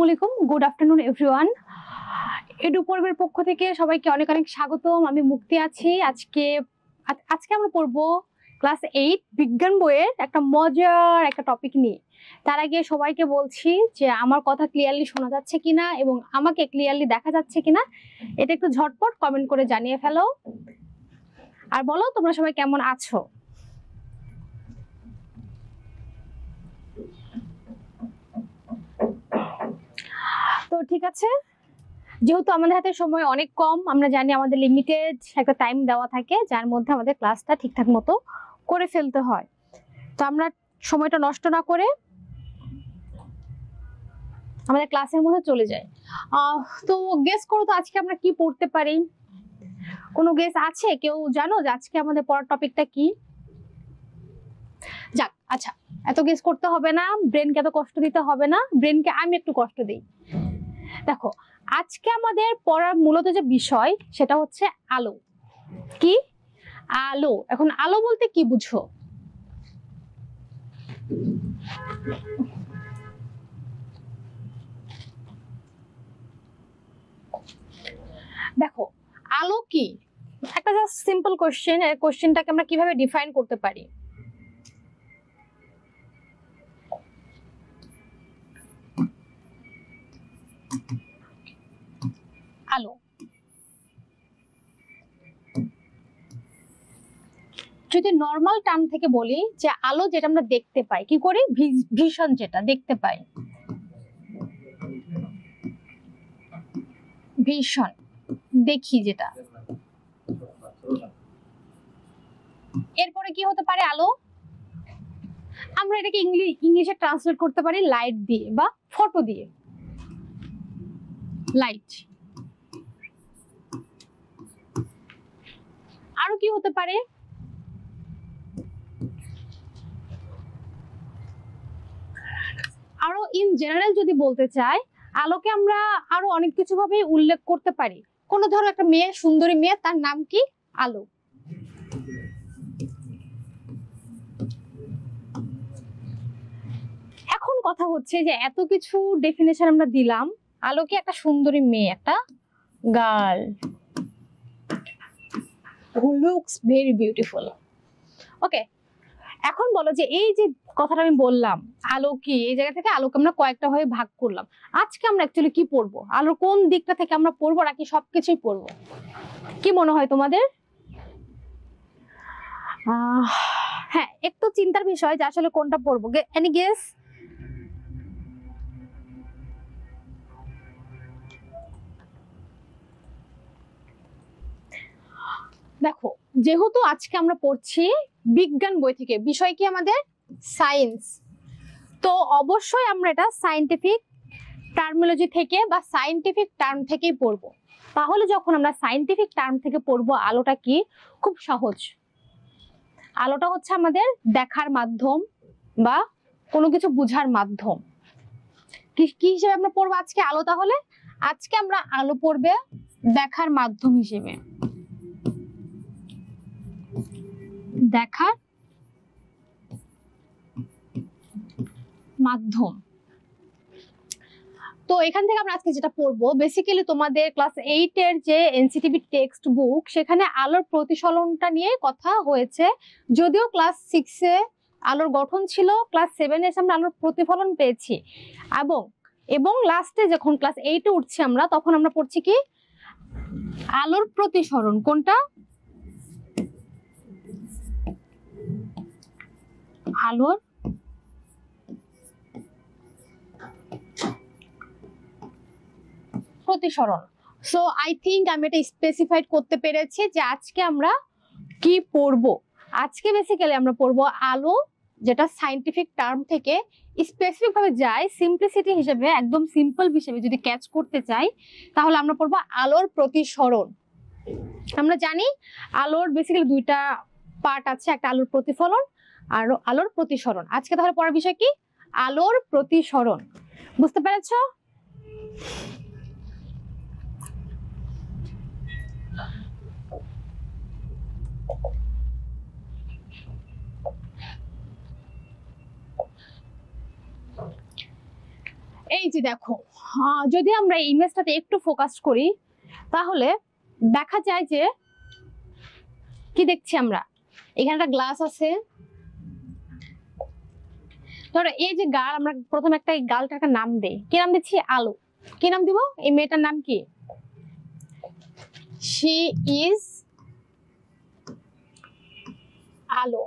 আলাইকুম, good afternoon everyone. Edu পর্বের পক্ষ থেকে সবাইকে অনেক অনেক স্বাগতম। আমি মুক্তি আছি। আজকে আমরা পড়বো ক্লাস 8 বিজ্ঞান বইয়ের একটা মজার একটা টপিক নিয়ে। তার আগে সবাইকে বলছি যে আমার কথা ক্লিয়ারলি শোনা যাচ্ছে কিনা এবং আমাকে ক্লিয়ারলি দেখা যাচ্ছে কিনা এটা একটু ঝটপট কমেন্ট করে জানিয়ে ফেলো, আর বলো তোমরা সবাই কেমন আছো। তো ঠিক আছে, যেহেতু আমাদের হাতে সময় অনেক কম, আমরা জানি আমাদের লিমিটেড একটা টাইম দেওয়া থাকে যার মধ্যে আমাদের ক্লাসটা ঠিকঠাক মতো করে ফেলতে হয়। তো আমরা সময়টা নষ্ট না করে আমাদের ক্লাসের মধ্যে চলে যাই। তো গেস করো তো আজকে আমরা কি পড়তে পারি? কোনো গেস আছে? কেউ জানো যে আজকে আমাদের পড়ার টপিকটা কি? যাক, আচ্ছা, এত গেস করতে হবে না, ব্রেনকে এত কষ্ট দিতে হবে না, ব্রেনকে আমি একটু কষ্ট দিই। দেখো, আজকে আমাদের পড়ার মূলত যে বিষয় সেটা হচ্ছে আলো। কি? আলো। এখন আলো বলতে কি বুঝো? দেখো, আলো কি? একটা জাস্ট সিম্পল কোশ্চেন। এই কোশ্চেনটাকে আমরা কিভাবে ডিফাইন করতে পারি? আলো যদি নর্মাল টার্ম থেকে বলি, যে আলো যেটা আমরা দেখতে পাই, কি করি? ভিশন, যেটা দেখতে পাই, ভিশন, দেখি যেটা। এরপরে কি হতে পারে আলো? আমরা এটাকে ইংলিশে ট্রান্সলেট করতে পারি লাইট দিয়ে বা ফটো দিয়ে। লাইট। আরো কি হতে পারে? আরো ইন জেনারেল যদি বলতে চাই, আলোকে আমরা আরো অনেক কিছু ভাবে উল্লেখ করতে পারি। কোন ধরো একটা মেয়ে, সুন্দরী মেয়ে, তার নাম কি? আলো। এখন কথা হচ্ছে যে এত কিছু ডেফিনেশন আমরা দিলাম, আলো কি একটা সুন্দরী মেয়ে, একটা girl who looks very beautiful. Okay, এখন বলো যে এই যে কথাটা আমি বললাম, আলো কি, এই জায়গা থেকে আলোকে আমরা কয়েকটা ভাবে ভাগ করলাম। আজকে আমরা অ্যাকচুয়ালি কি পড়বো? আলোর কোন দিকটা থেকে আমরা পড়বো, নাকি সবকিছুই পড়বো? কি মনে হয় তোমাদের? হ্যাঁ, একটু চিন্তার বিষয় যে আসলে কোনটা পড়বো। Any guess? দেখো, যেহেতু আজকে আমরা পড়ছি বিজ্ঞান বই থেকে, বিষয় কি আমাদের? সায়েন্স। তো অবশ্যই আমরা এটা সায়েন্টিফিক টার্মিনোলজি থেকে বা সায়েন্টিফিক টার্ম থেকেই পড়বো। তাহলে যখন আমরা সায়েন্টিফিক টার্ম থেকে পড়বো, আলোটা কি? খুব সহজ। আলোটা হচ্ছে আমাদের দেখার মাধ্যম বা কোনো কিছু বুঝার মাধ্যম। কি হিসেবে আমরা পড়বো আজকে আলো? তাহলে আজকে আমরা আলো পড়বে দেখার মাধ্যম হিসেবে। দেখার মাধ্যম। তো এখান থেকে আমরা আজকে যেটা পড়বো, বেসিক্যালি তোমাদের ক্লাস 8 এর যে এনসিটিভি টেক্সট বুক, সেখানে আলোর প্রতিফলনটা নিয়ে কথা হয়েছে। যদিও ক্লাস 6 এ আলোর গঠন ছিল, ক্লাস 7 এ আমরা আলোর প্রতিফলন পেয়েছি, এবং লাস্টে যখন ক্লাস 8 এ উঠছি আমরা, তখন আমরা পড়ছি কি? আলোর প্রতিসরণ। কোনটা? আলোর প্রতিসরণ। সো আই থিঙ্ক আমি এটা স্পেসিফাইড করতে পেরেছি যে আজকে আমরা কি পড়বো। আজকে বেসিক্যালি আমরা পড়বো আলো, যেটা সায়েন্টিফিক টার্ম থেকে স্পেসিফিক ভাবে যায়, সিম্পলিসিটি হিসেবে, একদম সিম্পল হিসেবে যদি ক্যাচ করতে চাই, তাহলে আমরা পড়বো আলোর প্রতিসরণ। আমরা জানি আলোর বেসিক্যালি দুইটা পার্ট আছে, একটা আলোর প্রতিফলন আর আলোর প্রতিসরণ। আজকে তাহলে পড়ার বিষয় কি? আলোর প্রতিসরণ। বুঝতে পেরেছো? এই যে দেখো, যদি আমরা এই ইমেজটাতে একটু ফোকাস করি তাহলে দেখা যায় যে কি দেখছি আমরা, এখানে একটা গ্লাস আছে। ধরো এই যে গাল, আমরা প্রথমে একটা এই গালটার একটা নাম দেই, কি নাম দিচ্ছি? আলো। কি নাম দিব? এই মেয়েটার নাম কি? শি ইজ আলো।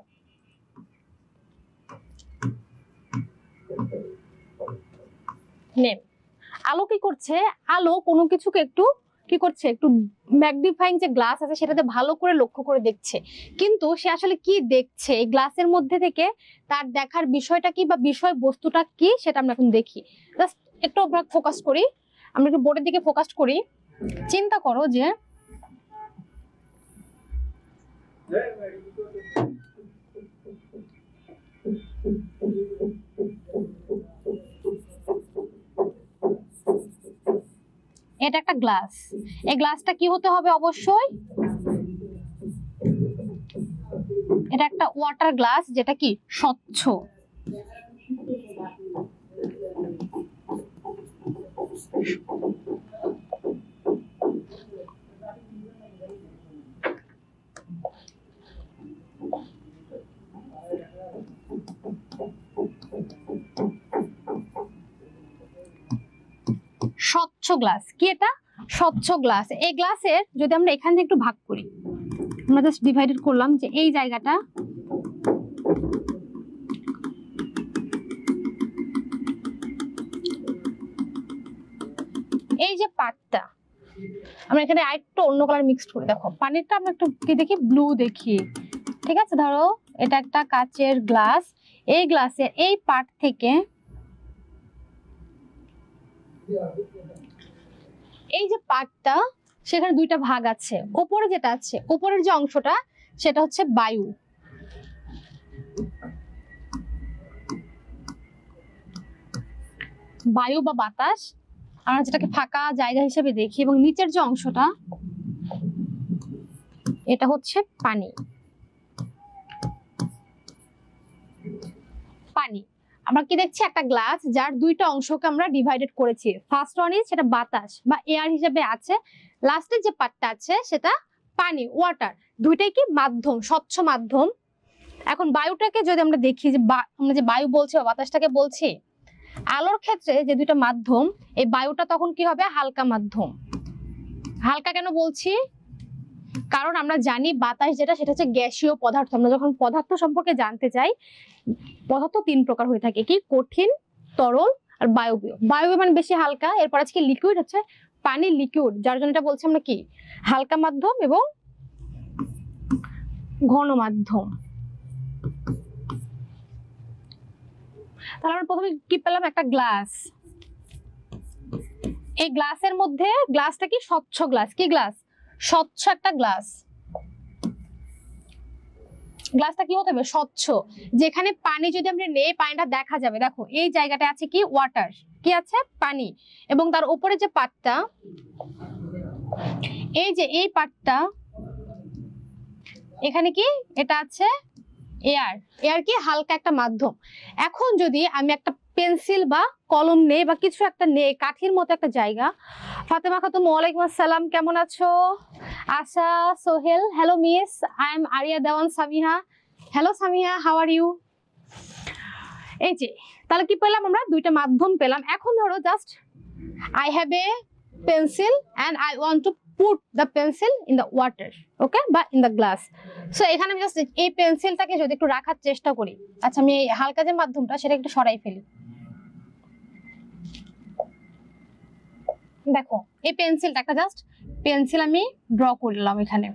নেম। আলো কি করছে? আলো কোনো কিছুকে একটু কি করছে, একটু ম্যাগনিফাইং যে গ্লাস আছে সেটাতে ভালো করে লক্ষ্য করে দেখছে। কিন্তু সে আসলে কি দেখছে এই গ্লাসের মধ্যে থেকে, তার দেখার বিষয়টা কি বা বিষয় বস্তুটা কি সেটা আমরা এখন দেখি। জাস্ট একটু আমরা ফোকাস করি, আমরা একটু বোর্ডের দিকে ফোকাস করি। চিন্তা করো যে এটা একটা গ্লাস। এই গ্লাসটা কি হতে হবে? অবশ্যই এটা একটা ওয়াটার গ্লাস, যেটা কি স্বচ্ছ। স্বচ্ছ গ্লাস। কি এটা? স্বচ্ছ গ্লাস। এই গ্লাসের যদি আমরা এখান থেকে একটু ভাগ করি, আমরা জাস্ট ডিভাইডেড করলাম যে এই জায়গাটা, এই যে পার্টটা, আমরা এখানে আরেকটু অন্য কালার মিক্সড করে, দেখো পানিটা আমরা একটু কি দেখি? ব্লু দেখি। ঠিক আছে, ধরো এটা একটা কাচের গ্লাস। এই গ্লাসের এই পার্ট থেকে এই যে পার্টটা, সেখানে দুইটা ভাগ আছে। উপরে যেটা আছে, উপরের যে অংশটা, সেটা হচ্ছে বায়ু। বায়ু বা বাতাস, আমরা যেটাকে ফাঁকা জায়গা হিসেবে দেখি। এবং নিচের যে অংশটা, এটা হচ্ছে পানি। পানি। আমরা কি দেখছি? একটা গ্লাস যার দুইটা অংশকে আমরা ডিভাইডেড করেছি। ফার্স্ট ওয়ান ইজ সেটা বাতাস বা এয়ার হিসেবে আছে, লাস্টের যে পার্টটা আছে সেটা পানি, ওয়াটার। দুইটাই কি? মাধ্যম, স্বচ্ছ মাধ্যম। এখন বায়ুটাকে যদি আমরা দেখি, যে আমরা যে বায়ু বলছি বা বাতাসটাকে বলছি, আলোর ক্ষেত্রে যে দুইটা মাধ্যম, এই বায়ুটা তখন কি হবে? হালকা মাধ্যম। হালকা কেন বলছি? কারণ আমরা জানি বাতাস যেটা, সেটা হচ্ছে গ্যাসীয় পদার্থ। আমরা যখন পদার্থ সম্পর্কে জানতে চাই, পদার্থ তিন প্রকার হয়ে থাকে, কি? কঠিন, তরল আর বায়বীয়। বায়বীয় মানে বেশি হালকা। এরপর আছে কি? লিকুইড, হচ্ছে পানি, লিকুইড, যার জন্য এটা বলছি আমরা কি? হালকা মাধ্যম এবং ঘন মাধ্যম। তাহলে আমরা প্রথমে কি পেলাম? একটা গ্লাস। এই গ্লাসের মধ্যে, গ্লাসটা কি? স্বচ্ছ গ্লাস। কি গ্লাস? স্বচ্ছ একটা গ্লাস। গ্লাসটা কি হতে হবে? স্বচ্ছ। যেখানে পানি যদি আমরা নেই, পানিটা দেখা যাবে। দেখো এই জায়গাটা আছে কি? ওয়াটার। কি আছে? পানি। এবং তার উপরে যে পার্টটা, এই যে এই পার্টটা, এখানে কি? এটা আছে এয়ার। এয়ার কি? হালকা একটা মাধ্যম। এখন যদি আমি একটা পেন্সিল বা কলম নেই বা কিছু একটা নেই, কাঠির মতো একটা জায়গা। ফাতেমা খাতুন, ওয়ালাইকুম আসসালাম, কেমন আছো? Asha, Sohel, hello miss, I am Ariya Dewan Samiha. Hello Samiha, how are you? এই যে, তাহলে কি পেলাম? আমরা দুইটা মাধ্যম পেলাম। এখন ধরো just I have a pencil and I want to put the pencil in the water, okay, বা in the glass. So এখানে আমি জাস্ট এই পেন্সিলটাকে যদি একটু রাখার চেষ্টা করি, আচ্ছা আমি এই হালকা যে মাধ্যমটা সেটা একটু সরাই ফেলি। দেখো এই পেন্সিলটা, একটা জাস্ট পেন্সিল আমি ড্র করলাম এখানে।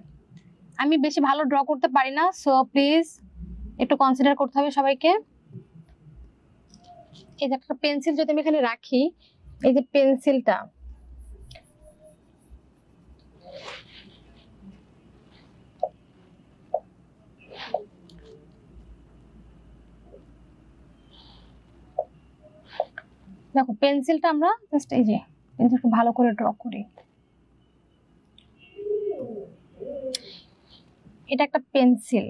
আমি বেশি ভালো ড্র করতে পারি না, সো প্লিজ একটু কনসিডার করতে হবে সবাইকে। এই যে একটা পেন্সিল যদি আমি এখানে রাখি, এই যে পেন্সিলটা, দেখো পেন্সিলটা আমরা জাস্ট এই যে পেন্সিলটা ভালো করে ড্র করি। এটা একটা পেন্সিল।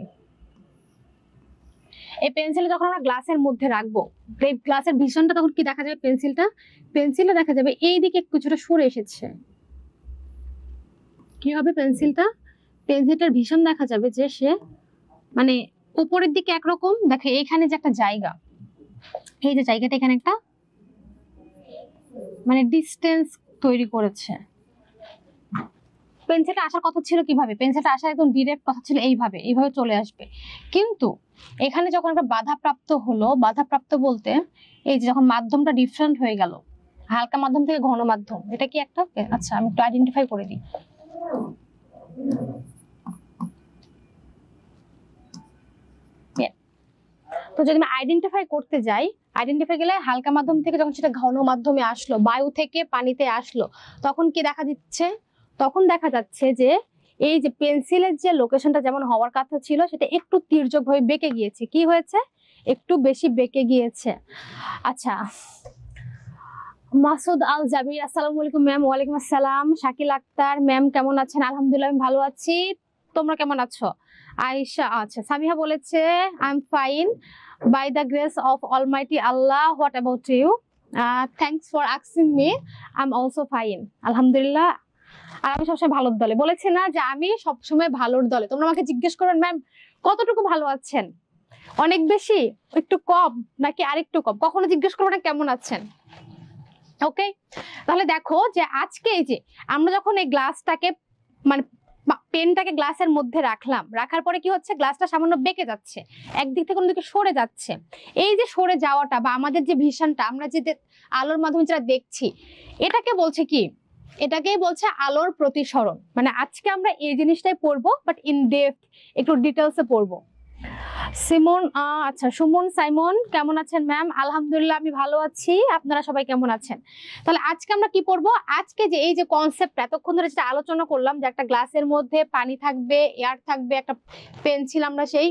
এই পেন্সিল যখন আমরা গ্লাসের মধ্যে রাখবো, এই গ্লাসের ভিশনটা তখন কি দেখা যাবে, পেন্সিলটা দেখা যাবে এইদিকে কিছুটা সরে এসেছে। কি হবে পেন্সিলটার ভীষণ দেখা যাবে যে সে মানে উপরের দিকে একরকম, দেখে এখানে যে একটা জায়গা, এই যে জায়গাটা এখানে একটা মানে ডিস্টেন্স তৈরি করেছে। পেন্সিলটা আসার কথা ছিল কিভাবে, পেন্সিলটা আসার একদম ডিরেক্ট কথা ছিল এইভাবে চলে আসবে, কিন্তু এখানে যখন একটা বাধাপ্রাপ্ত হলো, বাধাপ্রাপ্ত বলতে এই যে যখন মাধ্যমটা ডিফারেন্ট হয়ে গেল, হালকা মাধ্যম থেকে ঘন মাধ্যম, এটা কি একটা, আচ্ছা আমি একটু আইডেন্টিফাই করে দিই। তো যদি আমি আইডেন্টিফাই করতে যাই, আইডেন্টিফাই গেলে হালকা মাধ্যম থেকে যখন সেটা ঘন মাধ্যমে আসলো, বায়ু থেকে পানিতে আসলো, তখন কি দেখা দিচ্ছে, তখন দেখা যাচ্ছে যে এই যে পেন্সিলের যে লোকেশনটা যেমন হওয়ার কথা ছিল সেটা একটু তির্যক ভাবে বেঁকে গিয়েছে। কি হয়েছে, একটু বেশি বেঁকে গিয়েছে। আচ্ছা, মাসুদ আল জাবির, আসসালামু আলাইকুম ম্যাম। ওয়ালাইকুম আসসালাম। শাকিল আক্তার ম্যাম কেমন আছেন? আলহামদুলিল্লাহ আমি ভালো আছি, তোমরা কেমন আছো? আয়েশা, আচ্ছা সামিহা বলেছে I am fine by the grace of almighty Allah, what about you? Thanks for asking me, I am also fine, আলহামদুলিল্লাহ। আর আমি সবসময় ভালোর দলে, বলেছি না যে আমি সবসময় ভালোর দলে। তোমরা আমাকে জিজ্ঞেস করবেন ম্যাম কতটুকু ভালো আছেন, অনেক বেশি, একটু কম নাকি আরেকটু কম, কখনো জিজ্ঞেস করবো না কেমন আছেন। ওকে, তাহলে দেখো যে আজকে এই যে আমরা যখন এই গ্লাসটাকে মানে পেনটাকে গ্লাসের মধ্যে রাখলাম, রাখার পরে কি হচ্ছে, গ্লাসটা সামান্য বেঁকে যাচ্ছে, একদিক থেকে অন্যদিকে সরে যাচ্ছে। এই যে সরে যাওয়াটা বা আমাদের যে ভিশনটা, আমরা যে আলোর মাধ্যমে যেটা দেখছি, এটাকে বলছে কি, এটাকেই বলছে আলোর প্রতিসরণ। মানে আজকে আমরা এই জিনিসটাই পড়বো, বাট ইন ডেপথ একটু ডিটেলসে পড়বো। সিমন, আচ্ছা সুমন সাইমন কেমন আছেন ম্যাম? আলহামদুলিল্লাহ আমি ভালো আছি, আপনারা সবাই কেমন আছেন? তাহলে আজকে আমরা কি পড়বো, আজকে যে এই যে কনসেপ্ট এতক্ষণ ধরে যেটা আলোচনা করলাম, যে একটা গ্লাসের মধ্যে পানি থাকবে, এয়ার থাকবে, একটা পেন্সিল আমরা সেই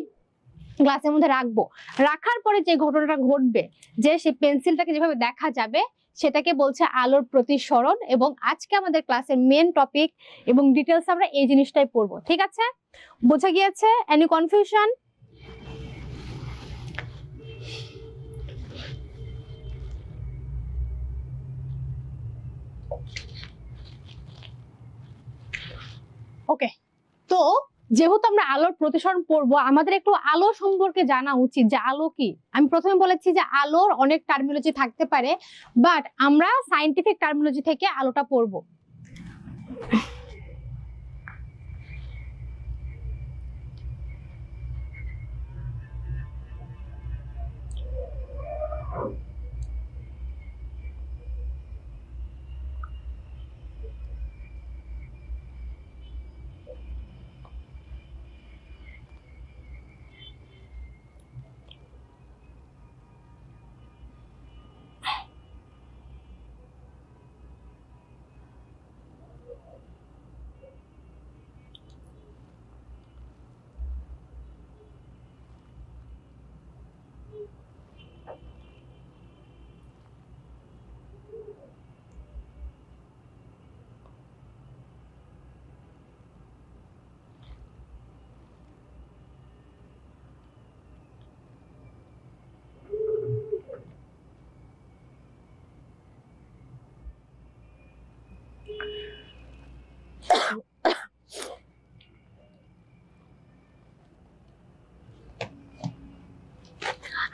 গ্লাসের মধ্যে রাখবো, রাখার পরে যে ঘটনাটা ঘটবে, যে সেই পেন্সিলটাকে যেভাবে দেখা যাবে, সেটাকে বলছে আলোর প্রতিসরণ। এবং আজকে আমাদের ক্লাসের মেন টপিক এবং ডিটেলস আমরা এই জিনিসটাই পড়বো। ঠিক আছে, বোঝা গিয়েছে? Any confusion? ওকে, তো যেহেতু আমরা আলোর প্রতিসরণ পড়বো, আমাদের একটু আলো সম্পর্কে জানা উচিত যে আলো কি। আমি প্রথমে বলেছি যে আলোর অনেক টার্মিনোলজি থাকতে পারে, বাট আমরা সায়েন্টিফিক টার্মিনোলজি থেকে আলোটা পড়বো।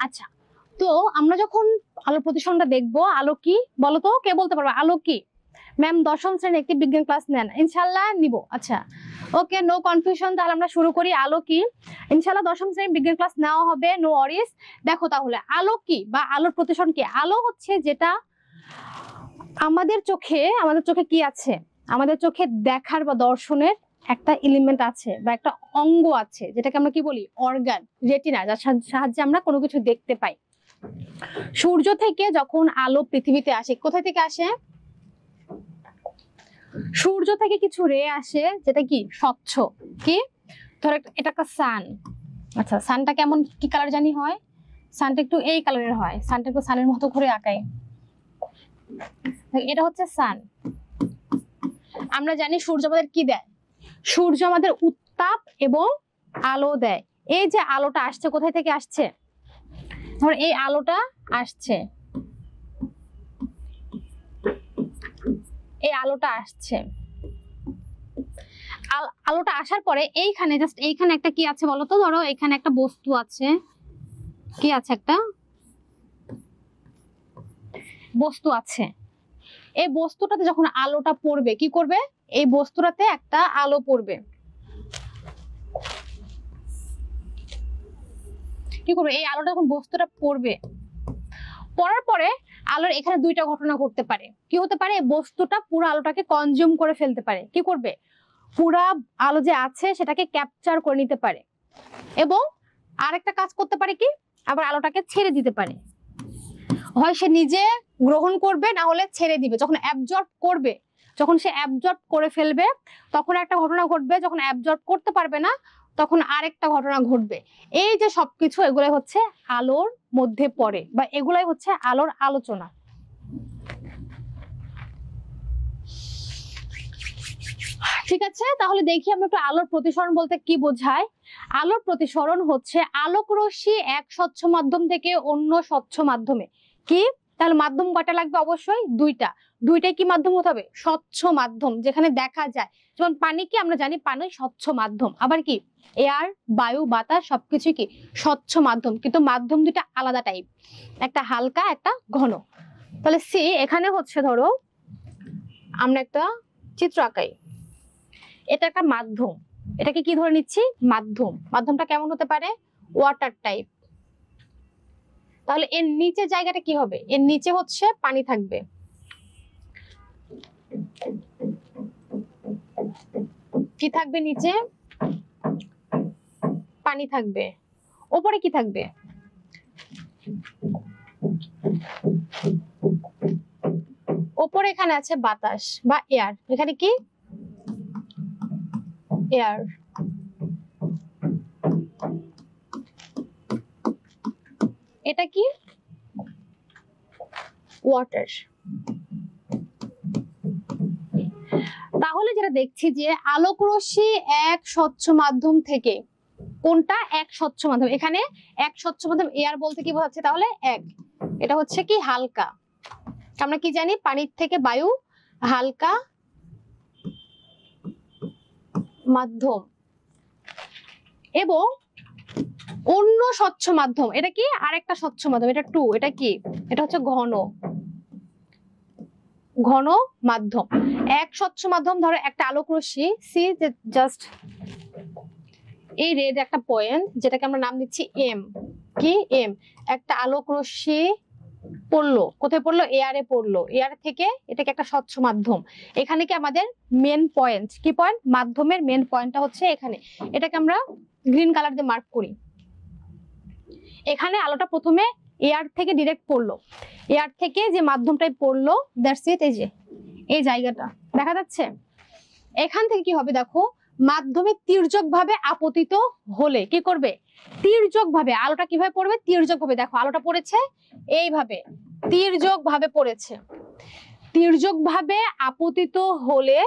আচ্ছা, তো আমরা যখন আলোর প্রতিসরণটা দেখবো, আলো কি বলতো, কে বলতে পারবো আলো কি? ম্যাম দশম শ্রেণীর একটি বিজ্ঞান ক্লাস নেন, ইনশাল্লাহ নিব। আচ্ছা ওকে, নো কনফিউশন, তাহলে আমরা শুরু করি। আলো কি, ইনশাল্লাহ দশম শ্রেণীর বিজ্ঞান ক্লাস নেওয়া হবে, নো ওয়ারিস। দেখো তাহলে আলো কি বা আলোর প্রতিসরণ কি? আলো হচ্ছে যেটা আমাদের চোখে কি আছে, আমাদের চোখে দেখার বা দর্শনের একটা এলিমেন্ট আছে বা একটা অঙ্গ আছে, যেটাকে আমরা কি বলি, অর্গান, রেটিনা, যার সাহায্যে আমরা কোনো কিছু দেখতে পাই। সূর্য থেকে যখন আলো পৃথিবীতে আসে, কোথায় থেকে আসে? সূর্য থেকে কিছু রে আসে, যেটা কি স্বচ্ছ, কি ধর এটা একটা সান। আচ্ছা, সানটা কেমন, কি কালার জানি হয়? সানটা একটু এই কালারের হয়, সানটা একটু সানের মতো করে আঁকাই। এটা হচ্ছে সান। আমরা জানি সূর্য আমাদের কি দেয়, সূর্য আমাদের উত্তাপ এবং আলো দেয়। এই যে আলোটা আসছে, কোথায় থেকে আসছে? ধর এই আলোটা আসছে, এই আলোটা আসছে, আলোটা আসার পরে এইখানে জাস্ট এইখানে একটা কি আছে বলতো, ধরো এখানে একটা বস্তু আছে, কি আছে, একটা বস্তু আছে। এই বস্তুটাতে যখন আলোটা পড়বে কি করবে, এই বস্তুটাতে একটা আলো পড়বে, কি করবে, এই আলোটা যখন বস্তুটা পড়বে, পড়ার পরে আলোর এখানে দুইটা ঘটনা ঘটতে পারে। কি হতে পারে, বস্তুটা পুরো আলোটাকে কনজিউম করে ফেলতে পারে, কি করবে, পুরা আলো যে আছে সেটাকে ক্যাপচার করে নিতে পারে, এবং আরেকটা কাজ করতে পারে কি, আবার আলোটাকে ছেড়ে দিতে পারে। হয় সে নিজে গ্রহণ করবে, না হলে ছেড়ে দিবে। যখন অ্যাবজর্ব করবে, যখন সে অ্যাবজর্ব করে ফেলবে তখন একটা ঘটনা ঘটবে, যখন অ্যাবজর্ব করতে পারবে না তখন আরেকটা ঘটনা ঘটবে। এই যে সবকিছু এগুলাই হচ্ছে আলোর মধ্যে পড়ে, বা এগুলাই হচ্ছে আলোর আলোচনা। ঠিক আছে, তাহলে দেখি আমরা একটু আলোর প্রতিসরণ বলতে কি বোঝায়। আলোর প্রতিসরণ হচ্ছে আলোক রশ্মি এক স্বচ্ছ মাধ্যম থেকে অন্য স্বচ্ছ মাধ্যমে। কি, তাহলে মাধ্যম কয়টা লাগবে, অবশ্যই দুইটা। দুইটাই কি মাধ্যম হতে হবে, স্বচ্ছ মাধ্যম, যেখানে দেখা যায়। যেমন পানি, কি আমরা জানি পানি স্বচ্ছ মাধ্যম, আবার কি এয়ার, বায়ু, বাতাস সবকিছু কি স্বচ্ছ মাধ্যম, কিন্তু মাধ্যম দুইটা আলাদা টাইপ, একটা হালকা একটা ঘন। তাহলে সি এখানে হচ্ছে, ধরো আমরা একটা চিত্র আঁকাই, এটা একটা মাধ্যম, এটাকে কি ধরে নিচ্ছি, মাধ্যম। মাধ্যমটা কেমন হতে পারে, ওয়াটার টাইপ। তাহলে এর নিচে জায়গাটা কি হবে, এর নিচে হচ্ছে পানি থাকবে, কি থাকবে, নিচে পানি থাকবে, ওপরে কি থাকবে, ওপরে এখানে আছে বাতাস বা এয়ার, এখানে কি এয়ার। এটা কি ওয়াটার। তাহলে যেটা দেখছি যে আলোক রশ্মি এক স্বচ্ছ মাধ্যম থেকে, কোনটা এক স্বচ্ছ মাধ্যম, এখানে এক স্বচ্ছ মাধ্যম এয়ার বলতে কি বোঝাচ্ছে, তাহলে এক, এটা হচ্ছে কি হালকা। আমরা কি জানি, পানির থেকে বায়ু হালকা মাধ্যম, এবং অন্য স্বচ্ছ মাধ্যম, এটা কি আরেকটা স্বচ্ছ মাধ্যম, এটা টু, এটা কি, এটা হচ্ছে ঘন, ঘন মাধ্যম। এক স্বচ্ছ মাধ্যম, ধরো একটা আলোক রশ্মি, সি জাস্ট এই রেড একটা পয়েন্ট, যেটাকে আমরা নাম দিচ্ছি এম, কি এম, একটা আলোক রশ্মি পড়লো, কোথায় পড়লো, এয়ারে পড়লো, এয়ার থেকে এটাকে একটা স্বচ্ছ মাধ্যম। এখানে কি আমাদের মেন পয়েন্ট, কি পয়েন্ট, মাধ্যমের মেন পয়েন্টটা হচ্ছে এখানে, এটাকে আমরা গ্রিন কালার দিয়ে মার্ক করি। এখানে আলোটা প্রথমে এয়ার থেকে ডিরেক্ট পড়লো, এয়ার থেকে যে মাধ্যমটাই পড়লো, দ্যাটস ইট, এই যে এই জায়গাটা দেখা যাচ্ছে। এখান থেকে কি হবে, দেখো মাধ্যমে তির্যক ভাবে আপতিত হলে কি করবে, তির্যক ভাবে আলোটা কিভাবে পড়বে, তির্যক ভাবে, দেখো আলোটা পড়েছে এইভাবে, তির্যক ভাবে পড়েছে। তির্যক ভাবে আপতিত হলে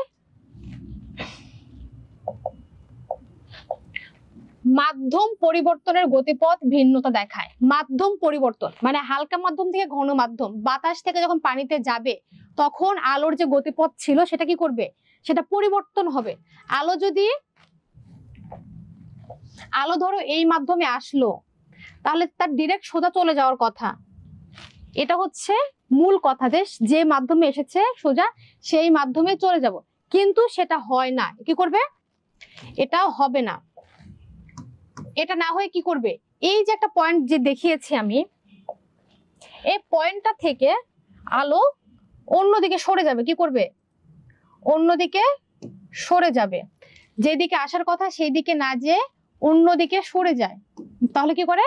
মাধ্যম পরিবর্তনের গতিপথ ভিন্নতা দেখায়। মাধ্যম পরিবর্তন মানে হালকা মাধ্যম থেকে ঘন মাধ্যম, বাতাস থেকে যখন পানিতে যাবে তখন আলোর যে গতিপথ ছিল সেটা কি করবে, সেটা পরিবর্তন হবে। আলো যদি, আলো ধরো এই মাধ্যমে আসলো, তাহলে তার ডিরেক্ট সোজা চলে যাওয়ার কথা, এটা হচ্ছে মূল কথা, যে মাধ্যমে এসেছে সোজা সেই মাধ্যমে চলে যাব, কিন্তু সেটা হয় না। কি করবে, এটাও হবে না। এটা না হয়ে কি করবে, এই যে একটা পয়েন্ট যে দেখিয়েছি আমি, এই পয়েন্টটা থেকে আলো অন্যদিকে সরে যাবে, কি করবে, অন্যদিকে সরে যাবে, যেদিকে আসার কথা সেই দিকে না যেয়ে অন্যদিকে সরে যায়। তাহলে কি করে,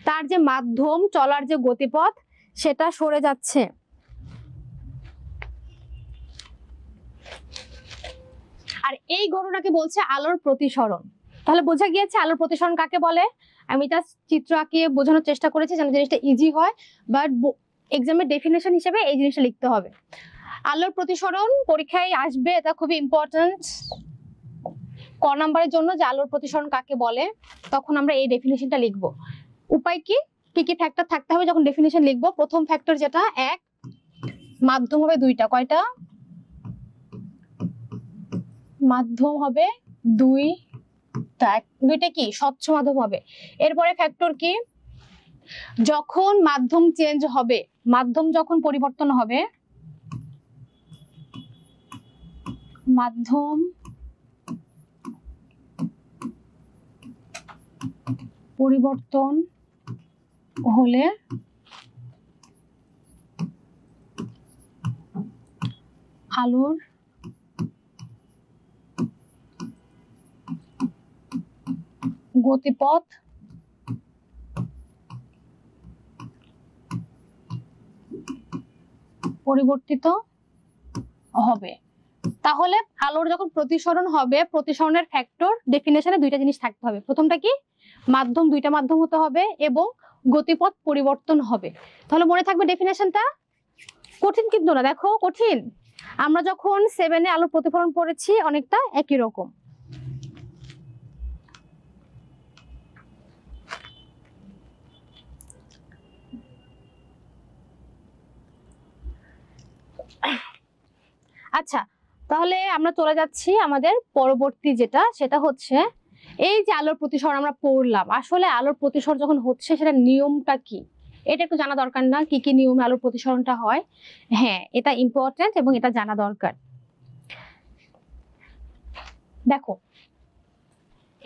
তার যে মাধ্যম চলার যে গতিপথ সেটা সরে যাচ্ছে। আর এই ঘটনাকে বলছে আলোর প্রতিসরণ। তাহলে বোঝা গিয়েছে আলোর প্রতিসরণ কাকে বলে। আমি জাস্ট চিত্র আঁকিয়ে বোঝানোর চেষ্টা করেছি যেন জিনিসটা ইজি হয়, বাট এক্সামের ডেফিনেশন হিসেবে এই জিনিসটা লিখতে হবে। আলোর প্রতিসরণ পরীক্ষায় আসবে, এটা খুবই ইম্পর্টেন্ট ক নাম্বারের জন্য, যে আলোর প্রতিসরণ কাকে বলে, তখন আমরা এই ডেফিনেশনটা লিখবো। উপায় কি, কি কি ফ্যাক্টর থাকতে হবে যখন ডেফিনিশন লিখবো? প্রথম ফ্যাক্টর যেটা, এক, মাধ্যম হবে দুইটা। কয়টা? মাধ্যম হবে দুইটা। দুইটা কি? স্বচ্ছ মাধ্যম হবে। এরপরে ফ্যাক্টর কি? যখন মাধ্যম চেঞ্জ হবে, মাধ্যম যখন পরিবর্তন হবে, মাধ্যম পরিবর্তন হলে আলোর গতিপথ পরিবর্তিত হবে। তাহলে আলোর যখন প্রতিসরণ হবে, প্রতিসরণের ফ্যাক্টর ডেফিনেশনে দুইটা জিনিস থাকতে হবে। প্রথমটা কি? মাধ্যম, দুইটা মাধ্যম হতে হবে এবং গতিপথ পরিবর্তন হবে। তাহলে মনে থাকবে ডেফিনেশনটা। কঠিন কিন্তু না, দেখো কঠিন। আমরা যখন 7 এ আলোর প্রতিফলন পড়েছি অনেকটা একই রকম। আচ্ছা, তাহলে আমরা চলে যাচ্ছি আমাদের পরবর্তী যেটা, সেটা হচ্ছে এই যে আলোর প্রতিসরণ আমরা পড়লাম, আসলে আলোর প্রতিসরণ যখন হচ্ছে সেটা নিয়মটা কি, এটা একটু জানা দরকার না? কি কি নিয়মে আলোর প্রতিসরণটা হয়? হ্যাঁ, এটা ইম্পর্টেন্ট এবং এটা জানা দরকার। দেখো,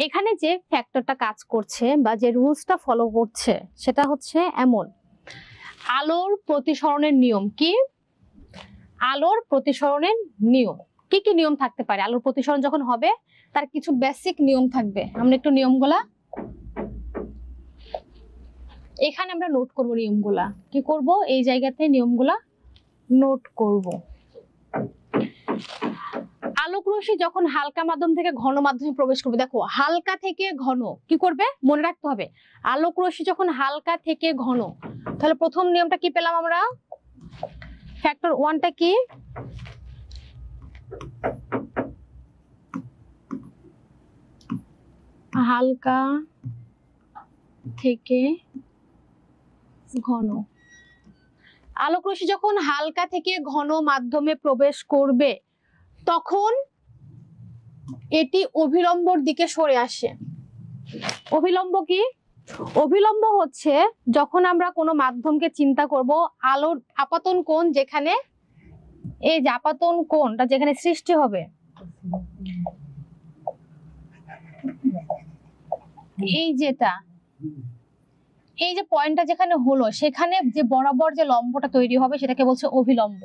এখানে যে ফ্যাক্টরটা কাজ করছে বা যে রুলসটা ফলো করছে সেটা হচ্ছে এমন, আলোর প্রতিসরণের নিয়ম কি? আলোর প্রতিসরণের নিয়ম কি কি নিয়ম থাকতে পারে? আলোর প্রতিসরণ যখন হবে তার কিছু বেসিক নিয়ম থাকবে। আমরা একটু নিয়মগুলা এখানে আমরা নোট করব। নিয়মগুলা কি করব? এই জায়গাতে নিয়মগুলা নোট করব। আলোক রশ্মি যখন হালকা মাধ্যম থেকে ঘন মাধ্যমে প্রবেশ করবে, দেখো হালকা থেকে ঘন কি করবে মনে রাখতে হবে। আলোক রশ্মি যখন হালকা থেকে ঘন, তাহলে প্রথম নিয়মটা কি পেলাম আমরা? ফ্যাক্টর 1টা কি? হালকা থেকে ঘন। আলোক রশ্মি যখন হালকা থেকে ঘন মাধ্যমে প্রবেশ করবে তখন এটি অভিলম্বর দিকে সরে আসে। অভিলম্ব কি? অভিলম্ব হচ্ছে যখন আমরা কোনো মাধ্যমকে চিন্তা করব, আলোর আপাতন কোণ যেখানে, এই যে আপাতন কোণটা যেখানে সৃষ্টি হবে, এই যেটা, এই যে পয়েন্টটা যেখানে হলো সেখানে যে বরাবর যে লম্বটা তৈরি হবে সেটাকে বলছে অভিলম্ব।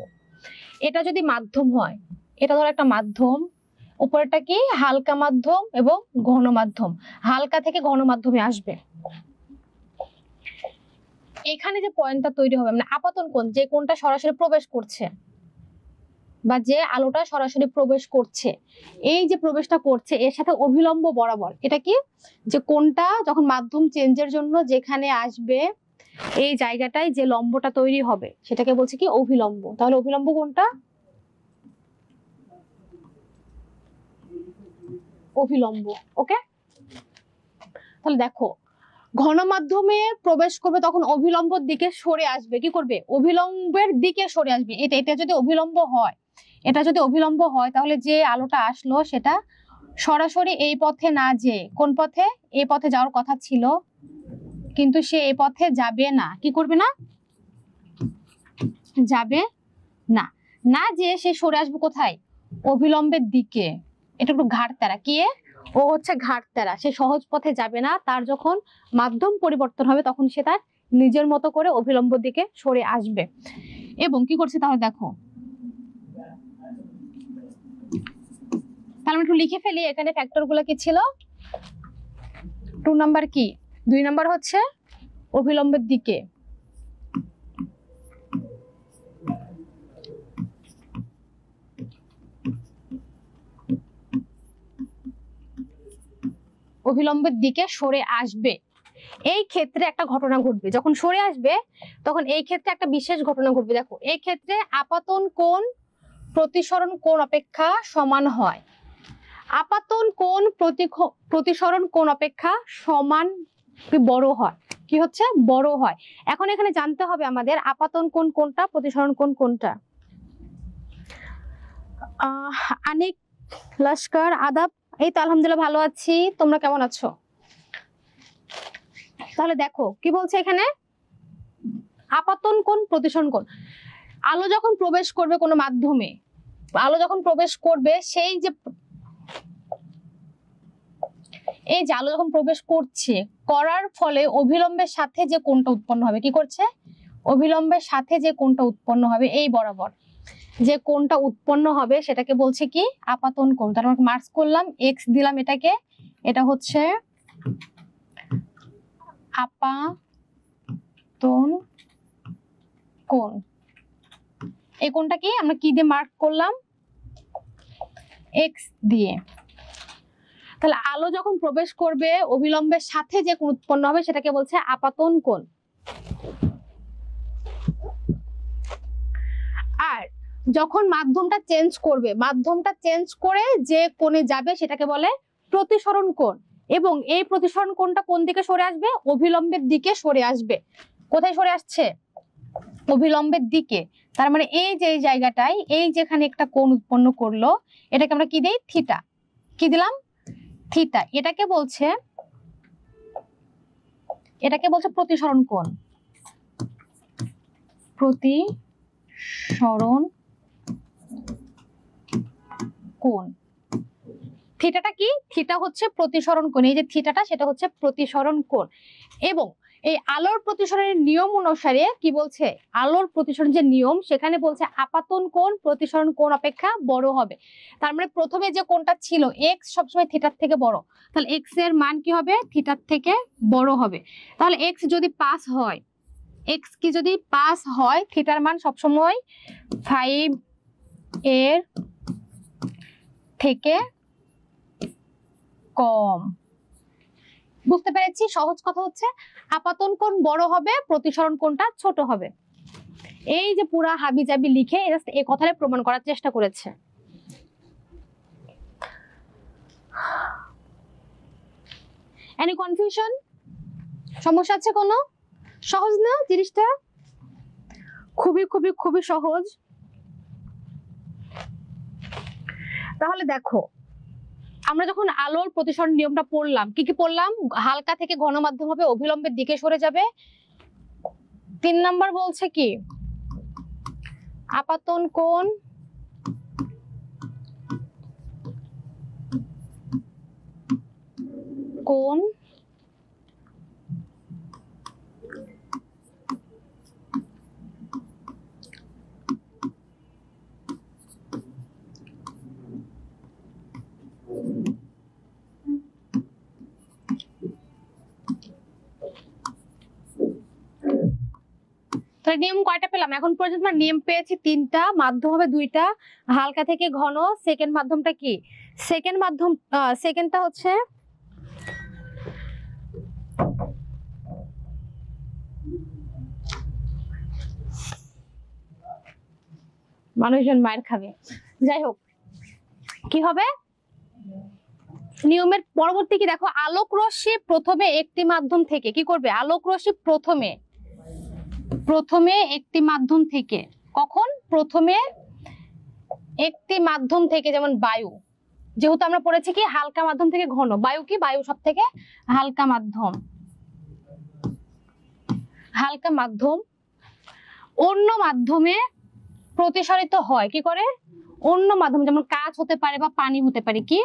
এটা যদি মাধ্যম হয়, এটা ধরো একটা মাধ্যম, উপরেরটা কি? হালকা মাধ্যম এবং ঘন মাধ্যম, হালকা থেকে ঘন মাধ্যমে আসবে। এখানে যে পয়েন্টটা তৈরি হবে মানে আপাতন কোণ, যে কোণটা সরাসরি প্রবেশ করছে বা যে আলোটা সরাসরি প্রবেশ করছে, এই যে প্রবেশটা করছে এর সাথে অভিলম্ব বরাবর, এটা কি? যে কোণটা যখন মাধ্যম চেঞ্জের জন্য যেখানে আসবে এই জায়গাটায় যে লম্বটা তৈরি হবে সেটাকে বলছে কি? অভিলম্ব। তাহলে অভিলম্ব কোনটা? অভিলম্ব। ওকে, তাহলে দেখো ঘন মাধ্যমে প্রবেশ করবে তখন অভিলম্বর দিকে সরে আসবে। কি করবে? অভিলম্বের দিকে সরে আসবে। এটা যদি অভিলম্ব হয়, এটা যদি অভিলম্ব হয় তাহলে যে আলোটা আসলো সেটা সরাসরি এই পথে না যেয়ে কোন পথে? এই পথে যাওয়ার কথা ছিল, কিন্তু সে এই পথে যাবে না। কি করবে না? যাবে না। না যে সে সরে আসবে কোথায়? অভিলম্বের দিকে। এটা একটু ঘাড়তেরা। কি? ও হচ্ছে ঘাড়তেরা, সে সহজ পথে যাবে না। তার যখন মাধ্যম পরিবর্তন হবে তখন সে তার নিজের মতো করে অভিলম্ব দিকে সরে আসবে। এবং কি করছে তাহলে দেখো, তাহলে একটু লিখে ফেলি এখানে ফ্যাক্টর গুলো কি ছিল। 2 নাম্বার কি? 2 নাম্বার হচ্ছে অভিলম্বের দিকে। অভিলম্বের দিকে সরে আসবে। এই ক্ষেত্রে একটা ঘটনা ঘটবে, যখন সরে আসবে তখন এই ক্ষেত্রে একটা বিশেষ ঘটনা ঘটবে। দেখো এই ক্ষেত্রে আপাতন কোণ প্রতিসরণ কোণ অপেক্ষা সমান হয়। আপাতন কোণ প্রতিসরণ কোণ অপেক্ষা সমান বড় হয়। কি হচ্ছে বড় হয়। এখন এখানে জানতে হবে আমাদের আপাতন কোণ কোনটা, প্রতিসরণ কোণ কোনটা। আনিক লস্কর আদাব, এই তো আলহামদুলিল্লাহ ভালো আছি, তোমরা কেমন আছো? তাহলে দেখো কি বলছে এখানে, আপাতন কোণ প্রতিসরণ কোণ। আলো যখন প্রবেশ করবে কোনো মাধ্যমে, আলো যখন প্রবেশ করবে সেই যে এই যে আলো যখন প্রবেশ করছে, করার ফলে অভিলম্বের সাথে যে কোণটা উৎপন্ন হবে, কি করছে অভিলম্বের সাথে যে কোণটা উৎপন্ন হবে এই বরাবর যে কোণটা উৎপন্ন হবে সেটাকে বলছে কি আপাতন কোণ। তার মানে মার্কস করলাম, এক্স দিলাম এটাকে, এটা হচ্ছে আপাতন কোণ। এই কোণটা কি আমরা কি দিয়ে মার্ক করলাম, এক্স দিয়ে। তাহলে আলো যখন প্রবেশ করবে অভিলম্বের সাথে যে কোণ উৎপন্ন হবে সেটাকে বলছে আপাতন কোণ। আর যখন মাধ্যমটা চেঞ্জ করবে, মাধ্যমটা চেঞ্জ করে যে কোণে যাবে সেটাকে বলে প্রতিসরণ কোণ। এবং এই প্রতিসরণ কোণটা কোন দিকে সরে আসবে, অভিলম্বের দিকে সরে আসবে। কোথায় সরে আসছে, অভিলম্বের দিকে। তার মানে এই যে এই জায়গাটায় এই যেখানে একটা কোণ উৎপন্ন করলো এটাকে আমরা কি দেই, থিটা। কি দিলাম, থিটা। এটাকে বলছে প্রতিসরণ কোণ। প্রতিসরণ কোণ। থিটাটা কি, থিটা হচ্ছে প্রতিসরণ কোণ। এই যে থিটাটা সেটা হচ্ছে প্রতিসরণ কোণ। এবং এই আলোর প্রতিসরণের নিয়ম অনুসারে কি বলছে, আলোর প্রতিসরণ যে নিয়ম সেখানে বলছে আপাতন কোণ প্রতিসরণ কোণ অপেক্ষা বড় হবে। তার মানে প্রথমে যে কোণটা ছিল এক্স সবসময় থিটার থেকে বড়, তাহলে এক্স এর মান কি হবে, থিটার থেকে বড় হবে। তাহলে এক্স যদি পাস হয়, এক্স কি যদি পাস হয়, থিটার মান সবসময় 5 এর থেকে কম। বুঝতে পেরেছি, সহজ কথা হচ্ছে আপাতন কোণ বড় হবে, প্রতিসরণ কোণটা ছোট হবে। এই যে পুরা হাবিজাবি লিখে এই কথাটা প্রমাণ করার চেষ্টা করেছে। এনি কনফিউশন, সমস্যা আছে কোনো? সহজ না জিনিসটা, খুবই খুবই খুবই সহজ। তাহলে দেখো আমরা যখন আলোর প্রতিসরণ নিয়মটা পড়লাম, কি কি পড়লাম, হালকা থেকে ঘন মাধ্যম হবে, অভিলম্বের দিকে সরে যাবে। 3 নাম্বার বলছে কি আপাতন কোণ কোণ নিয়ম কয়টা পেলাম এখন পর্যন্ত? নিয়ম পেয়েছি 3টা, মাধ্যম হবে 2টা, হালকা থেকে ঘন। সেকেন্ড মাধ্যমটা কি, সেকেন্ড মাধ্যম, সেকেন্ডটা হচ্ছে মানুষজন মায়ের খাবে, যাই হোক কি হবে নিয়মের পরবর্তী কি দেখো, আলোক রশ্মি প্রথমে একটি মাধ্যম থেকে কি করবে, আলোক রশ্মি প্রথমে একটি মাধ্যম থেকে, কখন, প্রথমে একটি মাধ্যম থেকে, যেমন বায়ু, যেহেতু আমরা পড়েছি কি হালকা মাধ্যম থেকে ঘন, বায়ু কি, বায়ু সব থেকে হালকা মাধ্যম, হালকা মাধ্যম অন্য মাধ্যমে প্রতিসরিত হয়। কি করে, অন্য মাধ্যম, যেমন কাঁচ হতে পারে বা পানি হতে পারে, কি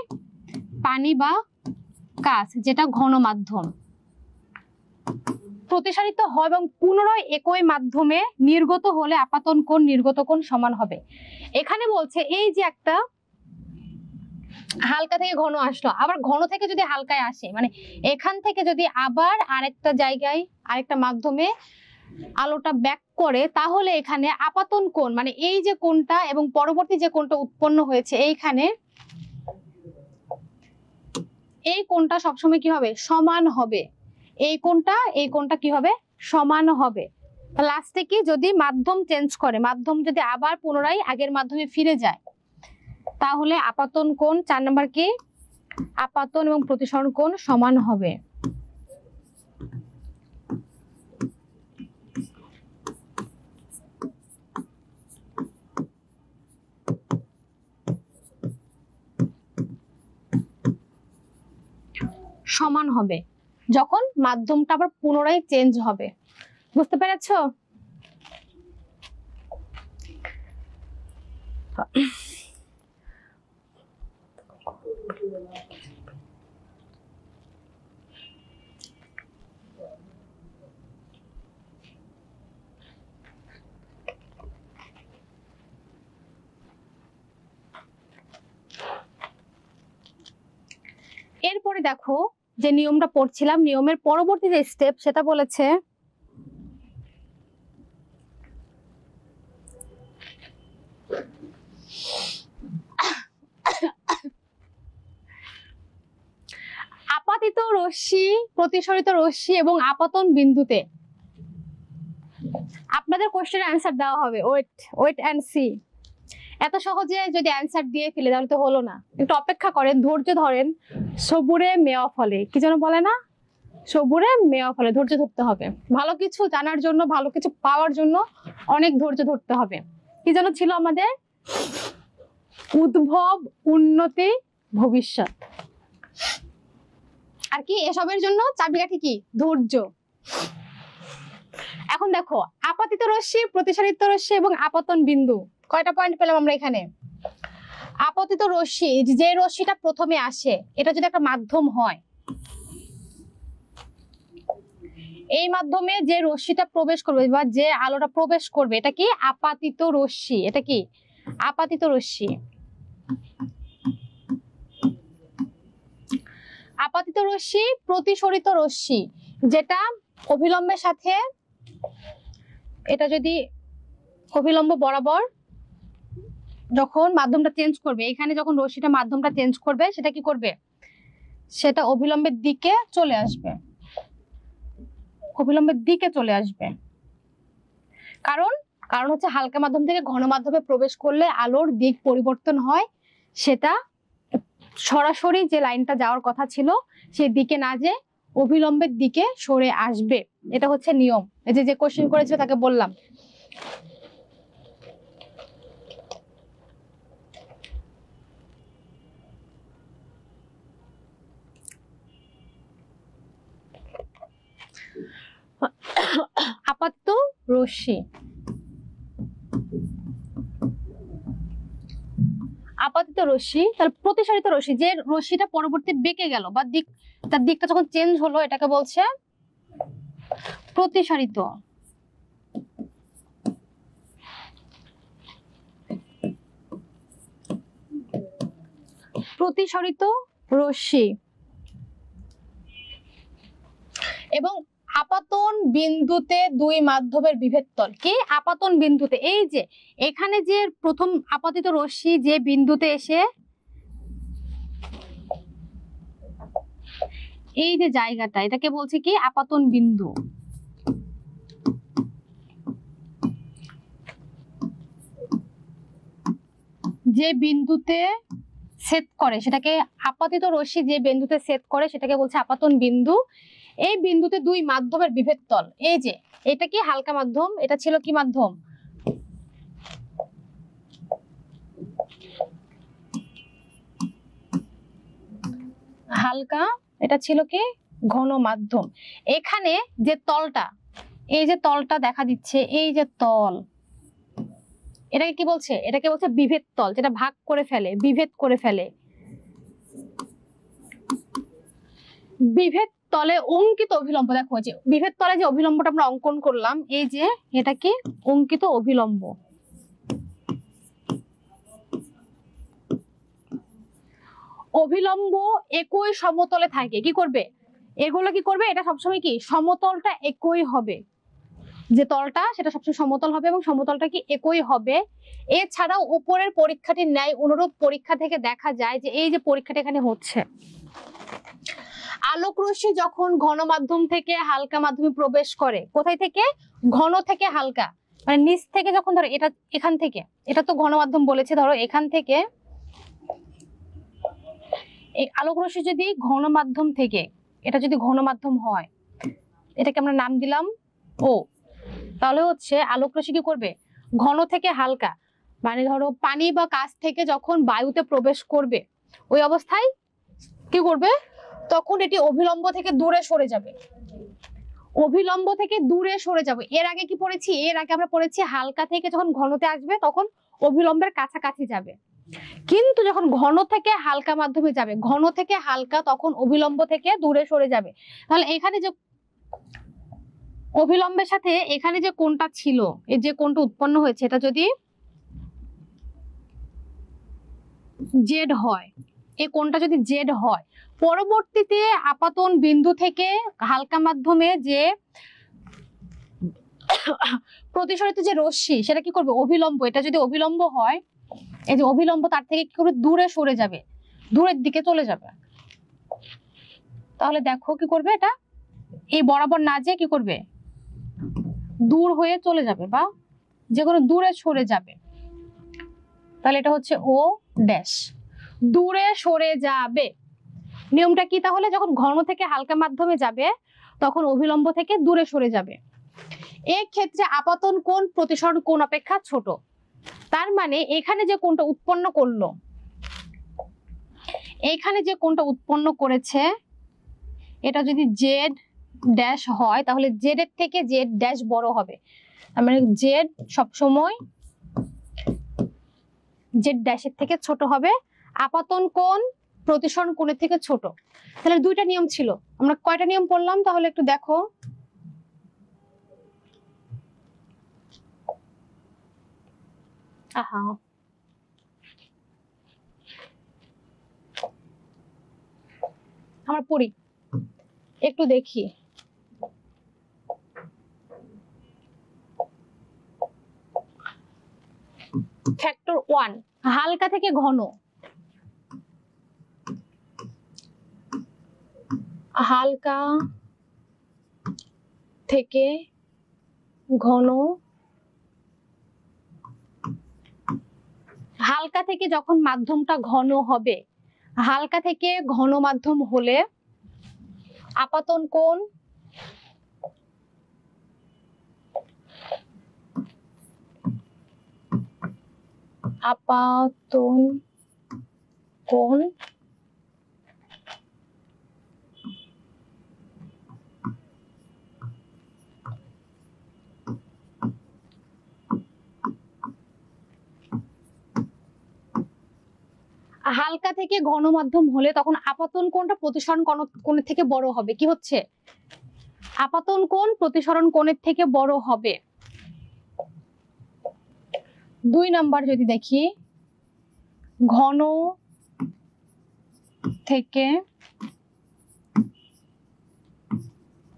পানি বা কাঁচ, যেটা ঘন মাধ্যম, প্রতিসারিত হয় এবং পুনরায় একই মাধ্যমে নির্গত হলে আপাতন কোণ নির্গত কোণ সমান হবে। এখানে বলছে এই যে একটা হালকা থেকে ঘন আসলো, আবার ঘন থেকে যদি হালকায় আসে, মানে এখান থেকে যদি আবার আরেকটা জায়গায় আরেকটা মাধ্যমে আলোটা ব্যাক করে, তাহলে এখানে আপাতন কোণ মানে এই যে কোণটা এবং পরবর্তী যে কোণটা উৎপন্ন হয়েছে এইখানে, এই কোণটা সবসময় কি হবে, সমান হবে। এই কোণটা কি হবে, সমান হবে। লাস্টে কি, যদি মাধ্যম চেঞ্জ করে, মাধ্যম যদি আবার পুনরায় আগের মাধ্যমে ফিরে যায়, তাহলে আপাতন কোণ 4 নাম্বার কি, আপাতন এবং প্রতিসরণ কোণ সমান হবে। সমান হবে যখন মাধ্যমটা আবার পুনরায় চেঞ্জ হবে। বুঝতে পেরেছো? এরপরে দেখো যে নিয়মটা পড়ছিলাম, নিয়মের পরবর্তী যে স্টেপ সেটা বলেছে আপাতিত রশ্মি, প্রতিসরিত রশ্মি এবং আপতন বিন্দুতে আপনাদের কোশ্চেনের অ্যান্সার দেওয়া হবে। Wait wait and see. এত সহজে যদি অ্যান্সার দিয়ে ফেলে তাহলে তো হলো না, একটু অপেক্ষা করেন, ধৈর্য ধরেন। সবুরে মেওয়া ফলে, কি যেন বলে না, সবুরে মেওয়া ফলে। ধৈর্য ধরতে হবে, ভালো কিছু জানার জন্য, ভালো কিছু পাওয়ার জন্য অনেক ধৈর্য ধরতে হবে। কি যেন ছিল আমাদের, উদ্ভব, উন্নতি, ভবিষ্যৎ। আর কি এসবের জন্য চাবিকাঠি কি, ধৈর্য। এখন দেখো আপাতিত রশ্মি, প্রতিসরিত রশ্মি এবং আপতন বিন্দু, কয়টা পয়েন্ট পেলাম আমরা এখানে? আপতিত রশ্মি, যে রশ্মিটা প্রথমে আসে, এটা যদি একটা মাধ্যম হয়, এই মাধ্যমে যে রশ্মিটা প্রবেশ করবে বা যে আলোটা প্রবেশ করবে, এটা কি আপাতিত রশ্মি। এটা কি আপাতিত রশ্মি। আপাতিত রশ্মি, প্রতিসরিত রশ্মি, যেটা অভিলম্বের সাথে, এটা যদি অভিলম্ব বরাবর যখন মাধ্যমটা চেঞ্জ করবে, এখানে যখন রশ্মিটা মাধ্যমটা চেঞ্জ করবে, সেটা কি করবে, সেটা অভিলম্বের দিকে চলে আসবে, অভিলম্বের দিকে চলে আসবে। কারণ কারণ হচ্ছে হালকা মাধ্যম থেকে ঘন মাধ্যমে প্রবেশ করলে আলোর দিক পরিবর্তন হয়, সেটা সরাসরি যে লাইনটা যাওয়ার কথা ছিল সেই দিকে না যেয়ে অভিলম্বের দিকে সরে আসবে। এটা হচ্ছে নিয়ম। এই যে কোশ্চেন করেছিল তাকে বললাম। আপাতত রশ্মি, আপাতত রশ্মি, তার প্রতিসরিত রশ্মি, যে রশ্মিটা পরবর্তী বেঁকে গেল বা দিক, তার দিকটা যখন চেঞ্জ হলো, এটাকে বলছে প্রতিসরিত। প্রতিসরিত রশ্মি। এবং আপাতন বিন্দুতে দুই মাধ্যমের বিভেদ তল। কি আপাতন বিন্দুতে, এই যে এখানে যে প্রথম আপাতিত রশ্মি যে বিন্দুতে এসে, এই যে জায়গাটা, এটাকে বলছে কি আপাতন বিন্দু। যে বিন্দুতে ছেদ করে সেটাকে আপাতিত রশ্মি, যে বিন্দুতে ছেদ করে সেটাকে বলছে আপাতন বিন্দু। এই বিন্দুতে দুই মাধ্যমের বিভেদ তল। এই যে এটা কি হালকা মাধ্যম, এটা ছিল কি মাধ্যম, হালকা, এটা ছিল কি ঘন মাধ্যম। এখানে যে তলটা, এই যে তলটা দেখা দিচ্ছে, এই যে তল, এটাকে কি বলছে, এটাকে বলছে বিভেদ তল, যেটা ভাগ করে ফেলে, বিভেদ করে ফেলে। বিভেদ তলে অঙ্কিত অভিলম্ব, দেখো যে বিভেদ তলে যে অভিলম্বটা আমরা অঙ্কন করলাম, এই যে এটা কি অঙ্কিত অভিলম্ব। অভিলম্ব একই সমতলে থাকে, কি করবে, এগুলো কি করবে, এটা সবসময় কি সমতলটা একই হবে, যে তলটা সেটা সবসময় সমতল হবে এবং সমতলটা কি একই হবে। এছাড়াও উপরের পরীক্ষাটির ন্যায় অনুরূপ পরীক্ষা থেকে দেখা যায় যে এই যে পরীক্ষাটা এখানে হচ্ছে, আলোক রশ্মি যখন ঘন মাধ্যম থেকে হালকা মাধ্যমে প্রবেশ করে, কোথায় থেকে, ঘন থেকে হালকা, মানে নিচ থেকে যখন, ধরো এটা এখান থেকে, এটা তো ঘন মাধ্যম বলেছে, ধরো এখান থেকে এই আলোক রশ্মি যদি ঘন মাধ্যম থেকে, এটা যদি ঘন মাধ্যম হয়, এটাকে আমরা নাম দিলাম ও, তাহলে হচ্ছে আলোক রশ্মি কি করবে, ঘন থেকে হালকা, মানে ধরো পানি বা কাঁচ থেকে যখন বায়ুতে প্রবেশ করবে, ওই অবস্থায় কি করবে, তখন এটি অভিলম্ব থেকে দূরে সরে যাবে। অভিলম্ব থেকে দূরে সরে যাবে। এর আগে কি পড়েছি? এর আগে আমরা পড়েছি হালকা থেকে যখন ঘনতে আসবে তখন অভিলম্বের কাছাকাছি যাবে, কিন্তু যখন ঘন থেকে হালকা মাধ্যমে যাবে, ঘন থেকে হালকা, তখন অভিলম্ব থেকে দূরে সরে যাবে। তাহলে এখানে যে অভিলম্বের সাথে এখানে যে কোণটা ছিল, এই যে কোণটা উৎপন্ন হয়েছে, এটা যদি জেড হয়, এই কোণটা যদি জেড হয়, পরবর্তীতে আপাতন বিন্দু থেকে হালকা মাধ্যমে যে প্রতিসরিত যে রশ্মি, সেটা কি করবে? অভিলম্ব। এটা যদি অভিলম্ব হয়, এই যে অভিলম্ব তার থেকে কি করবে? দূরে সরে যাবে, দূরের দিকে চলে যাবে। তাহলে দেখো কি করবে? এটা এই বরাবর না যেয়ে কি করবে? দূর হয়ে চলে যাবে, বা যে কোনো দূরে সরে যাবে। তাহলে এটা হচ্ছে ও ড্যাশ, দূরে সরে যাবে। নিয়মটা কি তাহলে? যখন ঘন থেকে হালকা মাধ্যমে যাবে তখন অভিলম্ব থেকে দূরে সরে যাবে। এই ক্ষেত্রে আপাতন কোণ প্রতিসরণ কোণ অপেক্ষা ছোট। তার মানে এখানে যে কোণটা উৎপন্ন করলো, এখানে যে কোণটা উৎপন্ন করেছে, এটা যদি জেড ড্যাশ হয় তাহলে জেড এর থেকে জেড ড্যাশ বড় হবে। তার মানে জেড সবসময় জেড ড্যাশের থেকে ছোট হবে, আপাতন কোণ প্রতিসরণ কোণের থেকে ছোট। তাহলে দুইটা নিয়ম ছিল। আমরা কয়টা নিয়ম পড়লাম তাহলে একটু দেখো। আহা, আমরা পড়ি একটু দেখি। ফ্যাক্টর 1, হালকা থেকে ঘন, হালকা থেকে ঘন, হালকা থেকে যখন মাধ্যমটা ঘন হবে, হালকা থেকে ঘন মাধ্যম হলে আপাতন কোণ হালকা থেকে ঘন মাধ্যম হলে তখন আপাতন কোণটা প্রতিসরণ কোণের থেকে বড় হবে। কি হচ্ছে? আপাতন কোণ প্রতিসরণ কোণের থেকে বড় হবে। 2 নাম্বার যদি দেখি, ঘন থেকে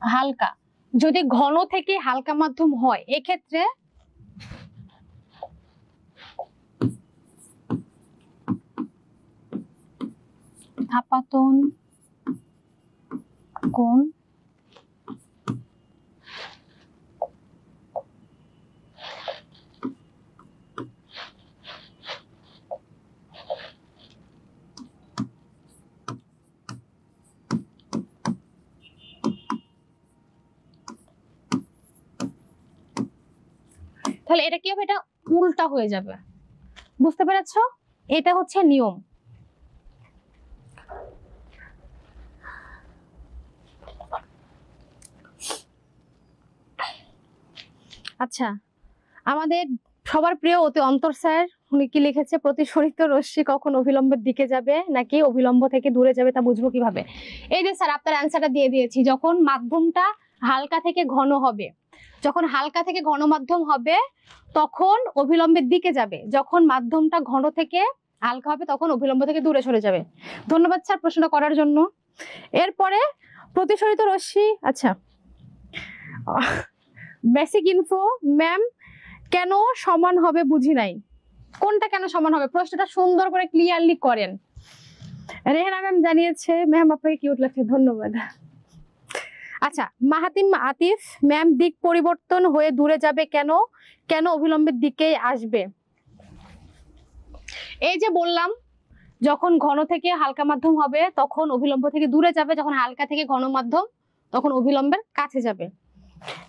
হালকা, যদি ঘন থেকে হালকা মাধ্যম হয় এক্ষেত্রে আপাতন কোণ তাহলে এটা কি হবে? এটা উল্টা হয়ে যাবে। বুঝতে পেরেছো? এটা হচ্ছে নিয়ম। আচ্ছা, আমাদের সবার প্রিয় অতি অন্তর স্যার, উনি কি লিখেছে? প্রতিসরিত রশ্মি কখন অভিলম্বের দিকে যাবে নাকি অভিলম্ব থেকে দূরে যাবে তা বুঝবো কিভাবে? এই যে স্যার আপনার অ্যান্সারটা দিয়ে দিয়েছি। যখন মাধ্যমটা হালকা থেকে ঘন হবে, যখন হালকা থেকে ঘন মাধ্যম হবে তখন অভিলম্বের দিকে যাবে, যখন মাধ্যমটা ঘন থেকে হালকা হবে তখন অভিলম্ব থেকে দূরে সরে যাবে। ধন্যবাদ স্যার প্রশ্নটা করার জন্য। এরপরে প্রতিসরিত রশ্মি, আচ্ছা বেসিক ইনফো ম্যাম, কেন সমান হবে বুঝি নাই। কোনটা কেন সমান হবে? প্রশ্নটা সুন্দর করে ক্লিয়ারলি করেন। রেহানা ম্যাম জানিয়েছে। ম্যাম আপনাকে কিউট লাগছে, ধন্যবাদ। আচ্ছা, মাহাতিম আতিফ ম্যাম, দিক পরিবর্তন হয়ে দূরে যাবে কেন? কেন অভিলম্বের দিকে আসবে? এই যে বললাম, যখন ঘন থেকে হালকা মাধ্যম হবে তখন অভিলম্ব থেকে দূরে যাবে, যখন হালকা থেকে ঘন মাধ্যম তখন অভিলম্বের কাছে যাবে।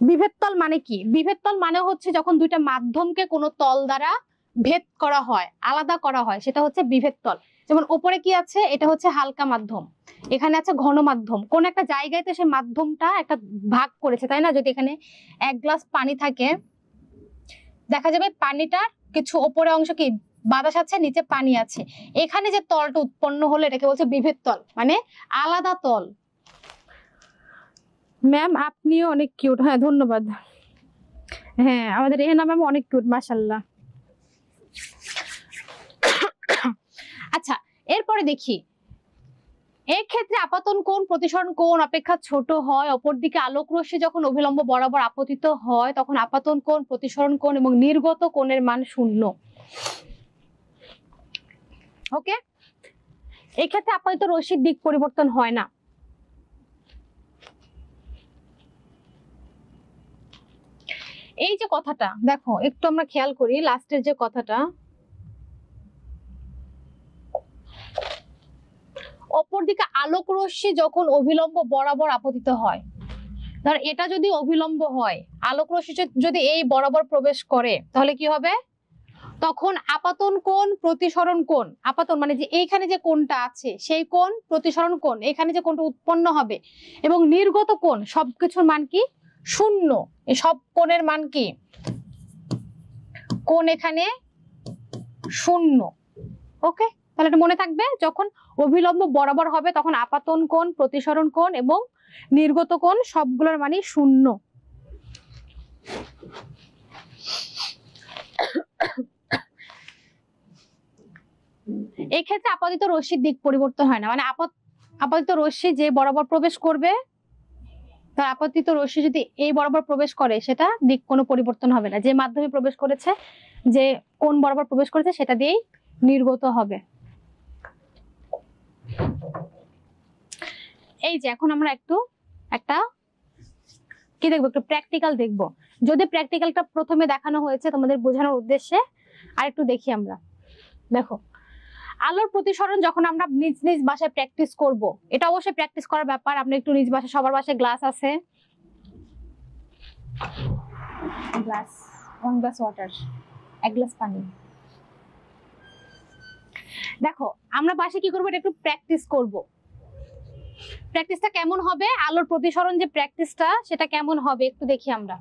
বিভেদ তল মানে কি? বিভেদ তল মানে হচ্ছে যখন দুইটা মাধ্যমকে কোনো তল দ্বারা ভেদ করা হয়, আলাদা করা হয়, সেটা হচ্ছে বিভেদ তল। যেমন ওপরে কি আছে, এটা হচ্ছে হালকা মাধ্যম, এখানে আছে ঘন মাধ্যম। কোন একটা জায়গায় তো সে মাধ্যমটা একটা ভাগ করেছে, তাই না? যদি এখানে 1 গ্লাস পানি থাকে, দেখা যাবে পানিটার কিছু ওপরে অংশ কি বাতাস আছে, নিচে পানি আছে, এখানে যে তলটা উৎপন্ন হলো এটাকে বলছে বিভেদ তল, মানে আলাদা তল। ম্যাম আপনিও অনেক কিউট। হ্যাঁ ধন্যবাদ। হ্যাঁ আমাদের রেহানা ম্যাম অনেক কিউট, মাশাআল্লাহ। আচ্ছা এরপরে দেখি, এই ক্ষেত্রে আপাতন কোণ প্রতিসরণ কোণ অপেক্ষা ছোট হয়, অপরদিকে আলোক রশ্মি যখন অভিলম্ব বরাবর আপতিত হয় তখন আপাতন কোণ, প্রতিসরণ কোণ এবং নির্গত কোণের মান 0। ওকে, এই ক্ষেত্রে আপতিত রশ্মির দিক পরিবর্তন হয় না। এই যে কথাটা দেখো একটু আমরা খেয়াল করি, লাস্টের যে কথাটা, অপরদিকে আলোক রশ্মি যখন অভিলম্ব বরাবর আপতিত হয়, ধর এটা যদি অভিলম্ব হয়, আলোক রশ্মি যদি এই বরাবর প্রবেশ করে তাহলে কি হবে, তখন আপাতন কোণ প্রতিসরণ কোণ, আপাতন মানে যে এইখানে যে কোণটা আছে সেই কোণ, প্রতিসরণ কোণ এখানে যে কোণটা উৎপন্ন হবে, এবং নির্গত কোণ সবকিছুর মান কি 0। এই সব কোণের মান কি, কোণ এখানে 0। ওকে, তাহলে এটা মনে থাকবে, যখন অভিলম্ব বরাবর হবে তখন আপাতন কোণ, প্রতিসরণ কোণ এবং নির্গত কোণ সবগুলোর মানই 0। এই ক্ষেত্রে আপতিত রশ্মির দিক পরিবর্তন হয় না, মানে আপতিত রশ্মি যে বরাবর প্রবেশ করবে, তার আপতিত রশ্মি যদি এই বরাবর প্রবেশ করে সেটা দিক কোনো পরিবর্তন হবে না, যে মাধ্যমে প্রবেশ করেছে, যে কোণ বরাবর প্রবেশ করেছে সেটা দিয়েই নির্গত হবে। এই যে এখন আমরা একটা কি দেখবো, একটু প্র্যাকটিক্যাল দেখবো। যদি প্র্যাকটিক্যালটা প্রথমে দেখানো হয়েছে তোমাদের বোঝানোর উদ্দেশ্যে, আর একটু দেখি আমরা। দেখো আলোর প্রতিসরণ যখন আমরা নিজ নিজ বাসায় প্র্যাকটিস করব, এটা অবশ্যই প্র্যাকটিস করার ব্যাপার। আমরা একটু নিজ বাসায়, সবার বাসায় গ্লাস আছে, গ্লাস 1 গ্লাস ওয়াটার, 1 গ্লাস পানি। দেখো আমরা বাসায় কি করবো, এটা একটু প্র্যাকটিস করব। প্র্যাকটিসটা কেমন হবে, আলোর প্রতিসরণ যে প্র্যাকটিসটা সেটা কেমন হবে একটু দেখি আমরা।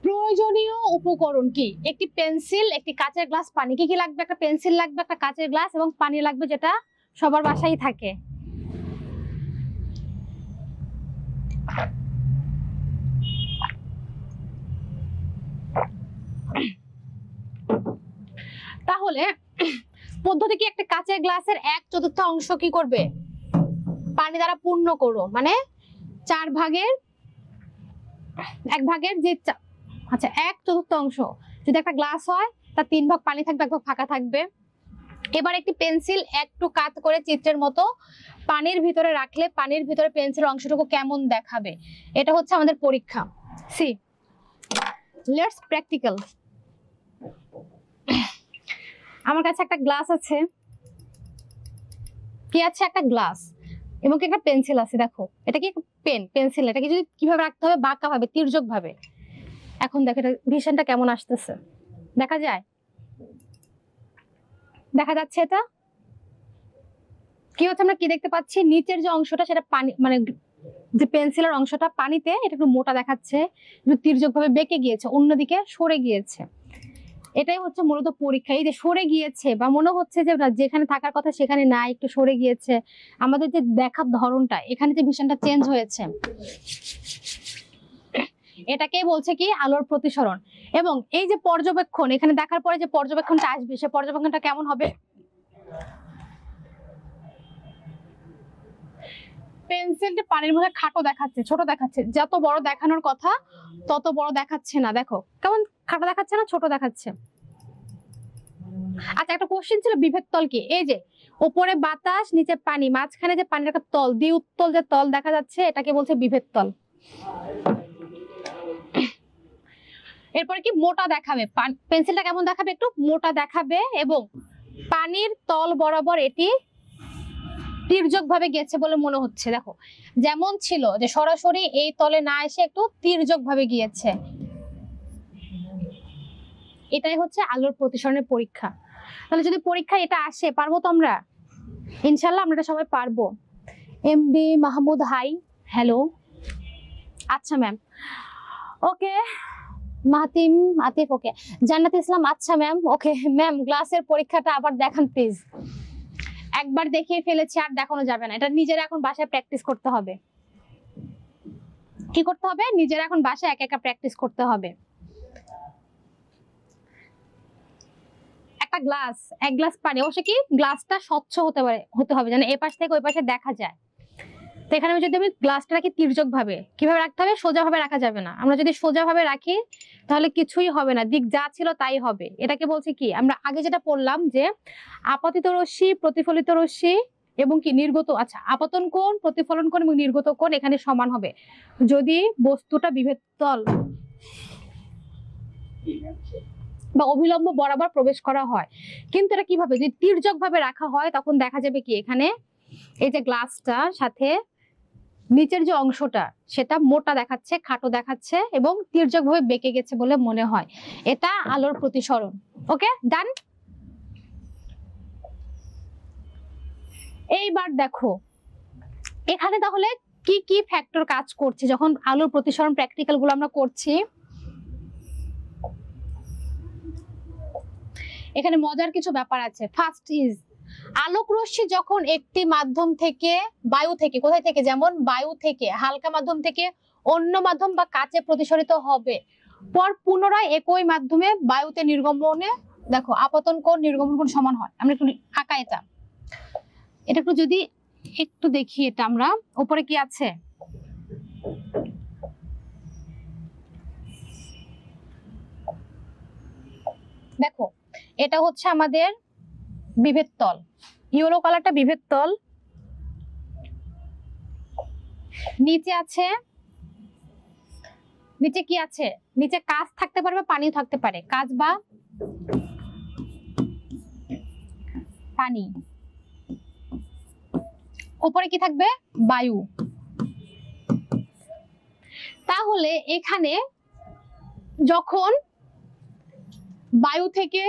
প্রয়োজনীয় উপকরণ কি, একটি পেন্সিল, একটি কাঁচের গ্লাস, পানি। কি কি লাগবে, একটা পেন্সিল লাগবে, একটা কাঁচের গ্লাস এবং পানি লাগবে, যেটা সবার বাসায় থাকে। তাহলে পদ্ধতি কি, একটা কাঁচের গ্লাসের 1/4 অংশ কি করবে, পানি দ্বারা পূর্ণ করো, মানে 4 ভাগের 1 ভাগের যে আচ্ছা 1/4 অংশ যদি একটা গ্লাস হয় তার 3 ভাগ পানি থাকবে, 1 ভাগ ফাঁকা থাকবে। এবার একটি পেন্সিল একটু কাত করে চিত্রের মতো পানির ভিতরে রাখলে পানির ভিতরে পেন্সিলের অংশটুকু কেমন দেখাবে, এটা হচ্ছে আমাদের পরীক্ষা। C let's practical. আমার কাছে একটা গ্লাস আছে, কি আছে, একটা গ্লাস এবং একটা পেন্সিল আছে। দেখো এটা কি পেন্সিল, এটাকে যদি কিভাবে রাখতে হবে, বাঁকা ভাবে, তির্যক ভাবে। এখন দেখো এটা ভিশনটা কেমন আসতেছে, দেখা যায়, দেখা যাচ্ছে এটা কি হচ্ছে, আমরা কি দেখতে পাচ্ছি, নিচের যে অংশটা সেটা পানি, মানে যে পেন্সিলের অংশটা পানিতে এটা একটু মোটা দেখাচ্ছে, একটু তির্যক ভাবে বেঁকে গিয়েছে, অন্যদিকে সরে গিয়েছে। এটাই হচ্ছে মূলত পরীক্ষা, এই যে সরে গিয়েছে বা মনে হচ্ছে যে যেখানে থাকার কথা সেখানে না, একটু সরে গিয়েছে, আমাদের যে দেখার ধরনটা, এখানে যে ভিশনটা চেঞ্জ হয়েছে, এটাকেই বলছে কি আলোর প্রতিসরণ। এবং এই যে পর্যবেক্ষণ, এখানে দেখার পরে যে পর্যবেক্ষণটা আসবে, সে পর্যবেক্ষণটা কেমন হবে, পেন্সিলটা পানির মধ্যে খাটো দেখাচ্ছে, ছোট দেখাচ্ছে, যত বড় দেখানোর কথা তত বড় দেখাচ্ছে না। দেখো কেমন খাটো দেখাচ্ছে না, ছোট দেখাচ্ছে। আচ্ছা একটা কোশ্চেন ছিল, বিভেদ তল কি, এই যে উপরে বাতাস নিচে পানি, মাঝখানে যে পানির একটা তল, দ্বি-উত্তল যে তল দেখা যাচ্ছে, এটাকে বলছে বিভেদ তল। এরপরে কি মোটা দেখাবে, পেন্সিলটা কেমন দেখাবে, একটু মোটা দেখাবে এবং পানির তল বরাবর এটি তির্যক ভাবে গেছে বলে মনে হচ্ছে। দেখো যেমন ছিল যে সরাসরি এই তলে না এসে একটু তির্যক ভাবে গিয়েছে, এটাই হচ্ছে আলোর প্রতিসরণের পরীক্ষা। তাহলে যদি পরীক্ষা এটা আসে, পারবো তো আমরা? ইনশাল্লাহ আমরা এটা সবাই পারবো। MD Mahmud hi, hello. আচ্ছা ম্যাম, ওকে। মাতিম আতিফ, ওকে। জান্নাত ইসলাম, আচ্ছা ম্যাম, ওকে ম্যাম। গ্লাসের পরীক্ষাটা আবার দেখান প্লিজ। একবার দেখিয়ে ফেলেছি, আর দেখানো যাবে না। এটা নিজেরা এখন বাসায় প্র্যাকটিস করতে হবে। কি করতে হবে? নিজেরা এখন বাসায় একা একা প্র্যাকটিস করতে হবে। একটা গ্লাস, এক গ্লাস পানি, অবশ্য কি গ্লাসটা স্বচ্ছ হতে হবে, যেন এ পাশ থেকে ওই পাশে দেখা যায়। তো এখানে যদি আমি গ্লাসটা রাখি তির্যক ভাবে, কিভাবে রাখতে হবে? সোজা ভাবে রাখা যাবে না। আমরা যদি সোজা ভাবে রাখি তাহলে কিছুই হবে না, দিক যা ছিল তাই হবে। এটাকে বলছি কি, আমরা আগে যেটা পড়লাম যে আপতিত রশ্মি, প্রতিফলিত রশ্মি এবং কি নির্গত, আচ্ছা আপতন কোণ, প্রতিফলন কোণ এবং নির্গত কোণ এখানে সমান হবে যদি বস্তুটা বিভেদ তল বা অভিলম্ব বরাবর প্রবেশ করা হয়। কিন্তু এটা কিভাবে? যদি তির্যক ভাবে রাখা হয় তখন দেখা যাবে কি এখানে এই যে গ্লাসটার সাথে নিচের যে অংশটা সেটা মোটা দেখাচ্ছে, খাটো দেখাচ্ছে এবং তির্যক ভাবে বেঁকে গেছে বলে মনে হয়। এটা আলোর প্রতিসরণ। ওকে, ডান। এইবার দেখো এখানে তাহলে কি কি ফ্যাক্টর কাজ করছে যখন আলোর প্রতিসরণ প্র্যাকটিক্যাল গুলো আমরা করছি। এখানে মজার কিছু ব্যাপার আছে। ফার্স্ট ইজ, আলোক রশ্মি যখন একটি মাধ্যম থেকে, বায়ু থেকে, কোথায় থেকে, যেমন বায়ু থেকে, হালকা মাধ্যম থেকে অন্য মাধ্যম বা কাচে প্রতিসরিত হবে, পর পুনরায় একই মাধ্যমে বায়ুতে নির্গমনে, দেখো আপতন কোণ নির্গমন কোণ সমান হয়। আমরা একটু আঁকা এটা একটু যদি একটু দেখি, এটা আমরা উপরে কি আছে, দেখো এটা হচ্ছে আমাদের বিভেদ তল, ইয়েলো কালারটা বিভেদ তল। নিচে আছে, নিচে কি আছে? নিচে কাঁচ থাকতে পারে বা পানিও থাকতে পারে, কাঁচ বা পানি। উপরে কি থাকবে? বায়ু। তাহলে এখানে যখন বায়ু থেকে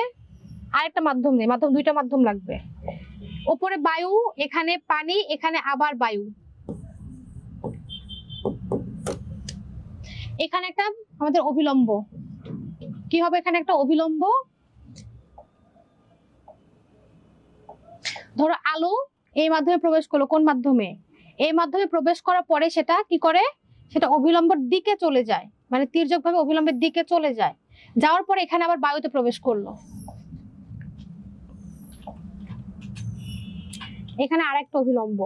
আরেকটা মাধ্যম নেই, মাধ্যম দুইটা মাধ্যম লাগবে। উপরে বায়ু, এখানে পানি, এখানে আবার বায়ু। এখানে একটা আমাদের অভিলম্ব, কি হবে? এখানে একটা অভিলম্ব। ধরো আলো এই মাধ্যমে প্রবেশ করলো, কোন মাধ্যমে? এই মাধ্যমে প্রবেশ করার পরে সেটা কি করে? সেটা অভিলম্বের দিকে চলে যায়, মানে তির্যক ভাবে অভিলম্বের দিকে চলে যায়। যাওয়ার পরে এখানে আবার বায়ুতে প্রবেশ করলো। এখানে আরেকটা অভিলম্ব।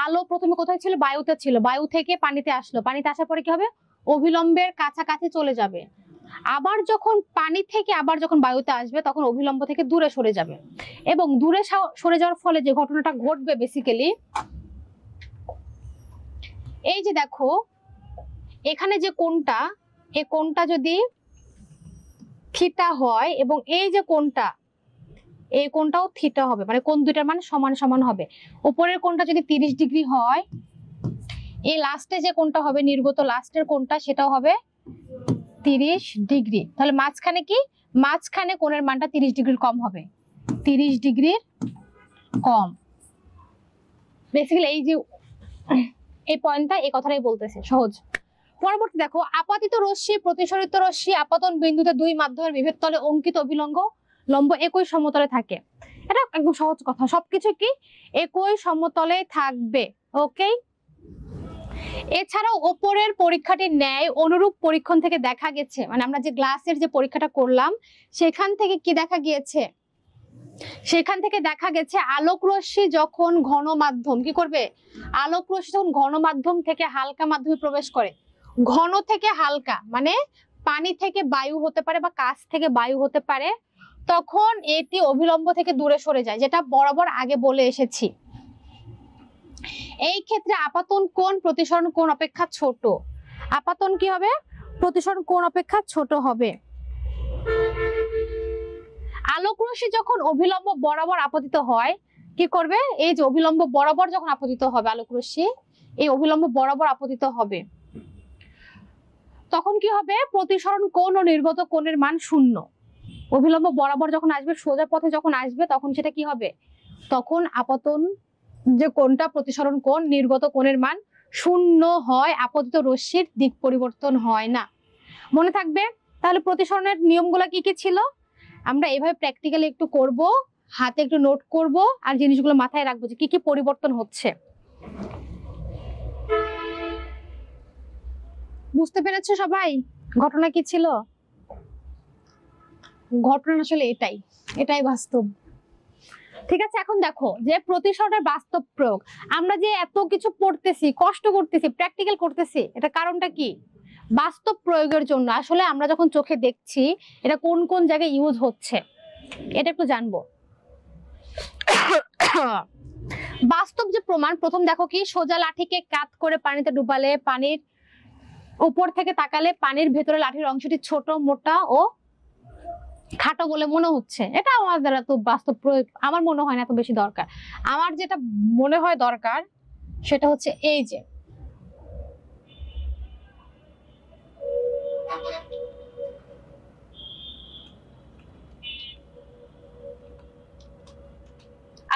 আলো প্রথমে কোথায় ছিল? বায়ুতে ছিল, বায়ু থেকে পানিতে আসলো, পানিতে আসার পরে কি হবে? অভিলম্বের কাছাকাছি চলে যাবে। আবার যখন পানি থেকে আবার যখন বায়ুতে আসবে তখন অভিলম্ব থেকে দূরে সরে যাবে, এবং দূরে সরে যাওয়ার ফলে যে ঘটনাটা ঘটবে বেসিক্যালি, এই যে দেখো এখানে যে কোণটা, এই কোণটা যদি থিটা হয় এবং এই যে কোণটা, এই কোণটাও থিটা হবে, মানে কোণ দুইটার মান সমান সমান হবে। উপরের কোণটা যদি 30 ডিগ্রি হয়, এই লাস্টে যে কোণটা হবে নির্গত লাস্টের কোণটা সেটাও হবে 30 ডিগ্রি। তাহলে মাঝখানে কি? মাঝখানে কোণের মানটা 30 ডিগ্রির কম হবে, 30 ডিগ্রির কম। বেসিক্যালি এই যে এই পয়েন্টটা এই কথাটাই বলতেছে, সহজ। পরবর্তী দেখো, আপাতিত রশ্মি, প্রতিসরিত রশ্মি আপতন বিন্দুতে দুই মাধ্যমের বিভেদ তলে অঙ্কিত অভিলম্ব লম্ব একই সমতলে থাকে। এটা একদম সহজ কথা, সবকিছু কি একই সমতলে থাকবে। ওকে, এছাড়াও ওপরের পরীক্ষাটির ন্যায় অনুরূপ পরীক্ষণ থেকে দেখা গেছে, মানে আমরা যে গ্লাসের যে পরীক্ষাটা করলাম সেখান থেকে কি দেখা গিয়েছে? সেখান থেকে দেখা গেছে আলোক রশ্মি যখন ঘন মাধ্যম কি করবে? আলোক রশ্মি যখন ঘন মাধ্যম থেকে হালকা মাধ্যমে প্রবেশ করে, ঘন থেকে হালকা মানে পানি থেকে বায়ু হতে পারে বা কাঁচ থেকে বায়ু হতে পারে, তখন এটি অভিলম্ব থেকে দূরে সরে যায়, যেটা বরাবর আগে বলে এসেছি। এই ক্ষেত্রে আপাতন কোণ প্রতিসরণ কোণ অপেক্ষা ছোট। আপাতন কি হবে? প্রতিসরণ কোণ অপেক্ষা ছোট হবে। আলোক রশ্মি যখন অভিলম্ব বরাবর আপতিত হয় কি করবে, এই যে অভিলম্ব বরাবর যখন আপতিত হবে আলোক রশ্মি, এই অভিলম্ব বরাবর আপতিত হবে, তখন কি হবে, প্রতিসরণ কোণ ও নির্গত কোণের মান শূন্য। অভিলম্ব বরাবর যখন আসবে, সোজা পথে যখন আসবে, তখন সেটা কি হবে, তখন আপতন যে কোণটা, প্রতিসরণ কোণ, নির্গত কোণের মান শূন্য হয়, আপতিত রশ্মির দিক পরিবর্তন হয় না। মনে থাকবে। তাহলে প্রতিসরণের নিয়মগুলো কি কি ছিল, আমরা এভাবে প্র্যাকটিক্যালি একটু করব, হাতে একটু নোট করব, আর জিনিসগুলো মাথায় রাখবো যে কি কি পরিবর্তন হচ্ছে। বুঝতে পেরেছো সবাই ঘটনা কি ছিল? ঘটনা আসলে এটাই বাস্তব। ঠিক আছে, এখন দেখো যে প্রতিসরণের বাস্তব প্রয়োগ, আমরা যে এত কিছু পড়তেছি, কষ্ট করতেছি, প্র্যাকটিক্যাল করতেছি, এটা কারণটা কি, বাস্তব প্রয়োগের জন্য। আসলে আমরা যখন চোখে দেখছি এটা কোন কোন জায়গায় ইউজ হচ্ছে এটা একটু জানবো। বাস্তব যে প্রমাণ, প্রথম দেখো কি, সোজা লাঠিকে কাত করে পানিতে ডুবালে, পানির উপর থেকে তাকালে পানির ভেতরে লাঠির অংশটি ছোট, মোটা ও খাটো বলে মনে হচ্ছে। এটা আমার দ্বারা তো বাস্তব প্রয়োগ আমার মনে হয় না এত বেশি দরকার। আমার যেটা মনে হয় দরকার সেটা হচ্ছে এই যে,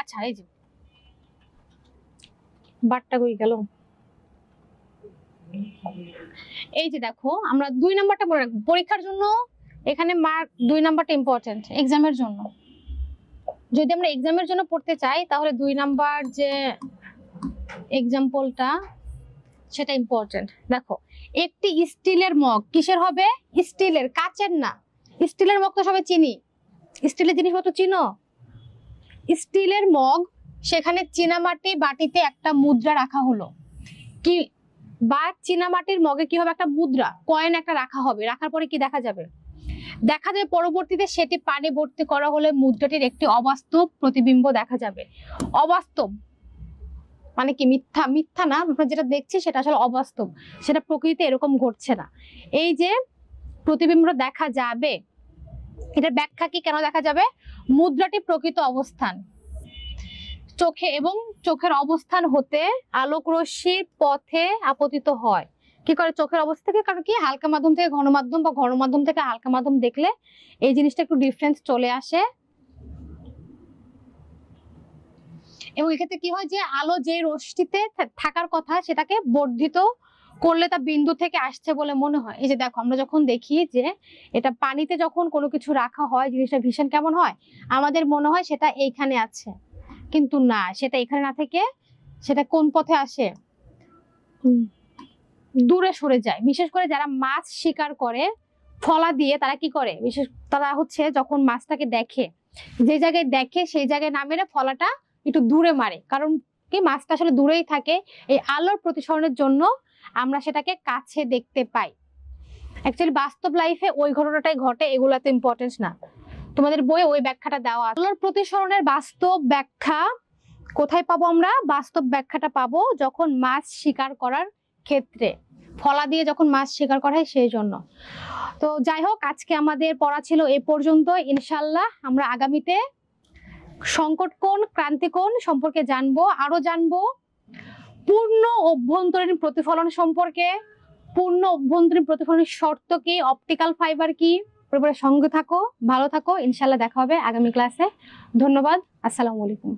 আচ্ছা এই যে বারটা কই গেল, এই যে দেখো, আমরা 2 নাম্বারটা মনে রাখবো পরীক্ষার জন্য। এখানে মার্ক 2 নাম্বারটা ইম্পর্টেন্ট এক্সামের জন্য। যদি আমরা এক্সামের জন্য পড়তে চাই তাহলে 2 নাম্বার যে এক্সাম্পলটা সেটা ইম্পর্টেন্ট। দেখো, একটি স্টিলের মগ, কিসের হবে, স্টিলের, কাচের না। স্টিলের মগ তো সবাই চিনি, স্টিলের জিনিসপত্র চিনো। স্টিলের মগ, সেখানে চীনামাটি বাটিতে একটা মুদ্রা রাখা হলো, কি বা চীনামাটির মগে কি হবে, একটা মুদ্রা, কয়েন একটা রাখা হবে। রাখার পরে কি দেখা যাবে, দেখা যায় পরবর্তীতে সেটি পানি ভর্তি করা হলে মুদ্রাটির একটি অবাস্তব প্রতিবিম্ব দেখা যাবে। অবাস্তব মানে কি, মিথ্যা, মিথ্যা না, আমরা যেটা দেখছি সেটা আসলে অবাস্তব, সেটা প্রকৃতিতে এরকম ঘটছে না। এই যে প্রতিবিম্ব দেখা যাবে, এটার ব্যাখ্যা কি, কেন দেখা যাবে, মুদ্রাটি প্রকৃত অবস্থান চোখে এবং চোখের অবস্থান হতে আলোক রশ্মির পথে আপতিত হয়। কি করে, চোখের অবস্থা থেকে, কারণ কি, হালকা মাধ্যম থেকে ঘন মাধ্যম বা ঘন মাধ্যম থেকে হালকা মাধ্যম দেখলে এই জিনিসটা একটু ডিফারেন্স চলে আসে। এবং এক্ষেত্রে কি হয়, যে আলো যে রশ্মিতে থাকার কথা সেটাকে বর্ধিত করলে তা বিন্দু থেকে আসছে বলে মনে হয়। এই যে দেখো, আমরা যখন দেখি যে এটা পানিতে যখন কোনো কিছু রাখা হয়, জিনিসটা ভীষণ কেমন হয়, আমাদের মনে হয় সেটা এইখানে আছে, কিন্তু না, সেটা এখানে না থেকে সেটা কোন পথে আসে, দূরে সরে যায়। বিশেষ করে যারা মাছ শিকার করে ফলা দিয়ে, তারা কি করে, তারা হচ্ছে যখন মাছটাকে দেখে, যে জায়গায় দেখে সেই জায়গায় না মেরে ফলাটা একটু দূরে মারে, কারণ কি, মাছটা আসলে দূরেই থাকে। এই আলোর প্রতিসরণের জন্য আমরা সেটাকে কাছে দেখতে পাই। অ্যাকচুয়ালি বাস্তব লাইফে ওই ঘটনাটাই ঘটে, এগুলাতে ইম্পর্টেন্স না। তোমাদের বইয়ে ওই ব্যাখ্যাটা দেওয়া আছে। আলোর প্রতিসরণের বাস্তব ব্যাখ্যা কোথায় পাবো আমরা, বাস্তব ব্যাখ্যাটা পাবো যখন মাছ শিকার করার ক্ষেত্রে, ফলা দিয়ে যখন মাছ শিকার করা হয় সেই জন্য। তো যাই হোক, আজকে আমাদের পড়া ছিল এ পর্যন্ত। ইনশাল্লাহ আমরা আগামীতে সংকট কোণ, ক্রান্তি কোণ সম্পর্কে জানবো, আরো জানবো পূর্ণ অভ্যন্তরীণ প্রতিফলন সম্পর্কে, পূর্ণ অভ্যন্তরীণ প্রতিফলনের শর্ত কি, অপটিক্যাল ফাইবার কি। পরিবারের সঙ্গে থাকো, ভালো থাকো, ইনশাল্লাহ দেখা হবে আগামী ক্লাসে। ধন্যবাদ, আসসালামু আলাইকুম।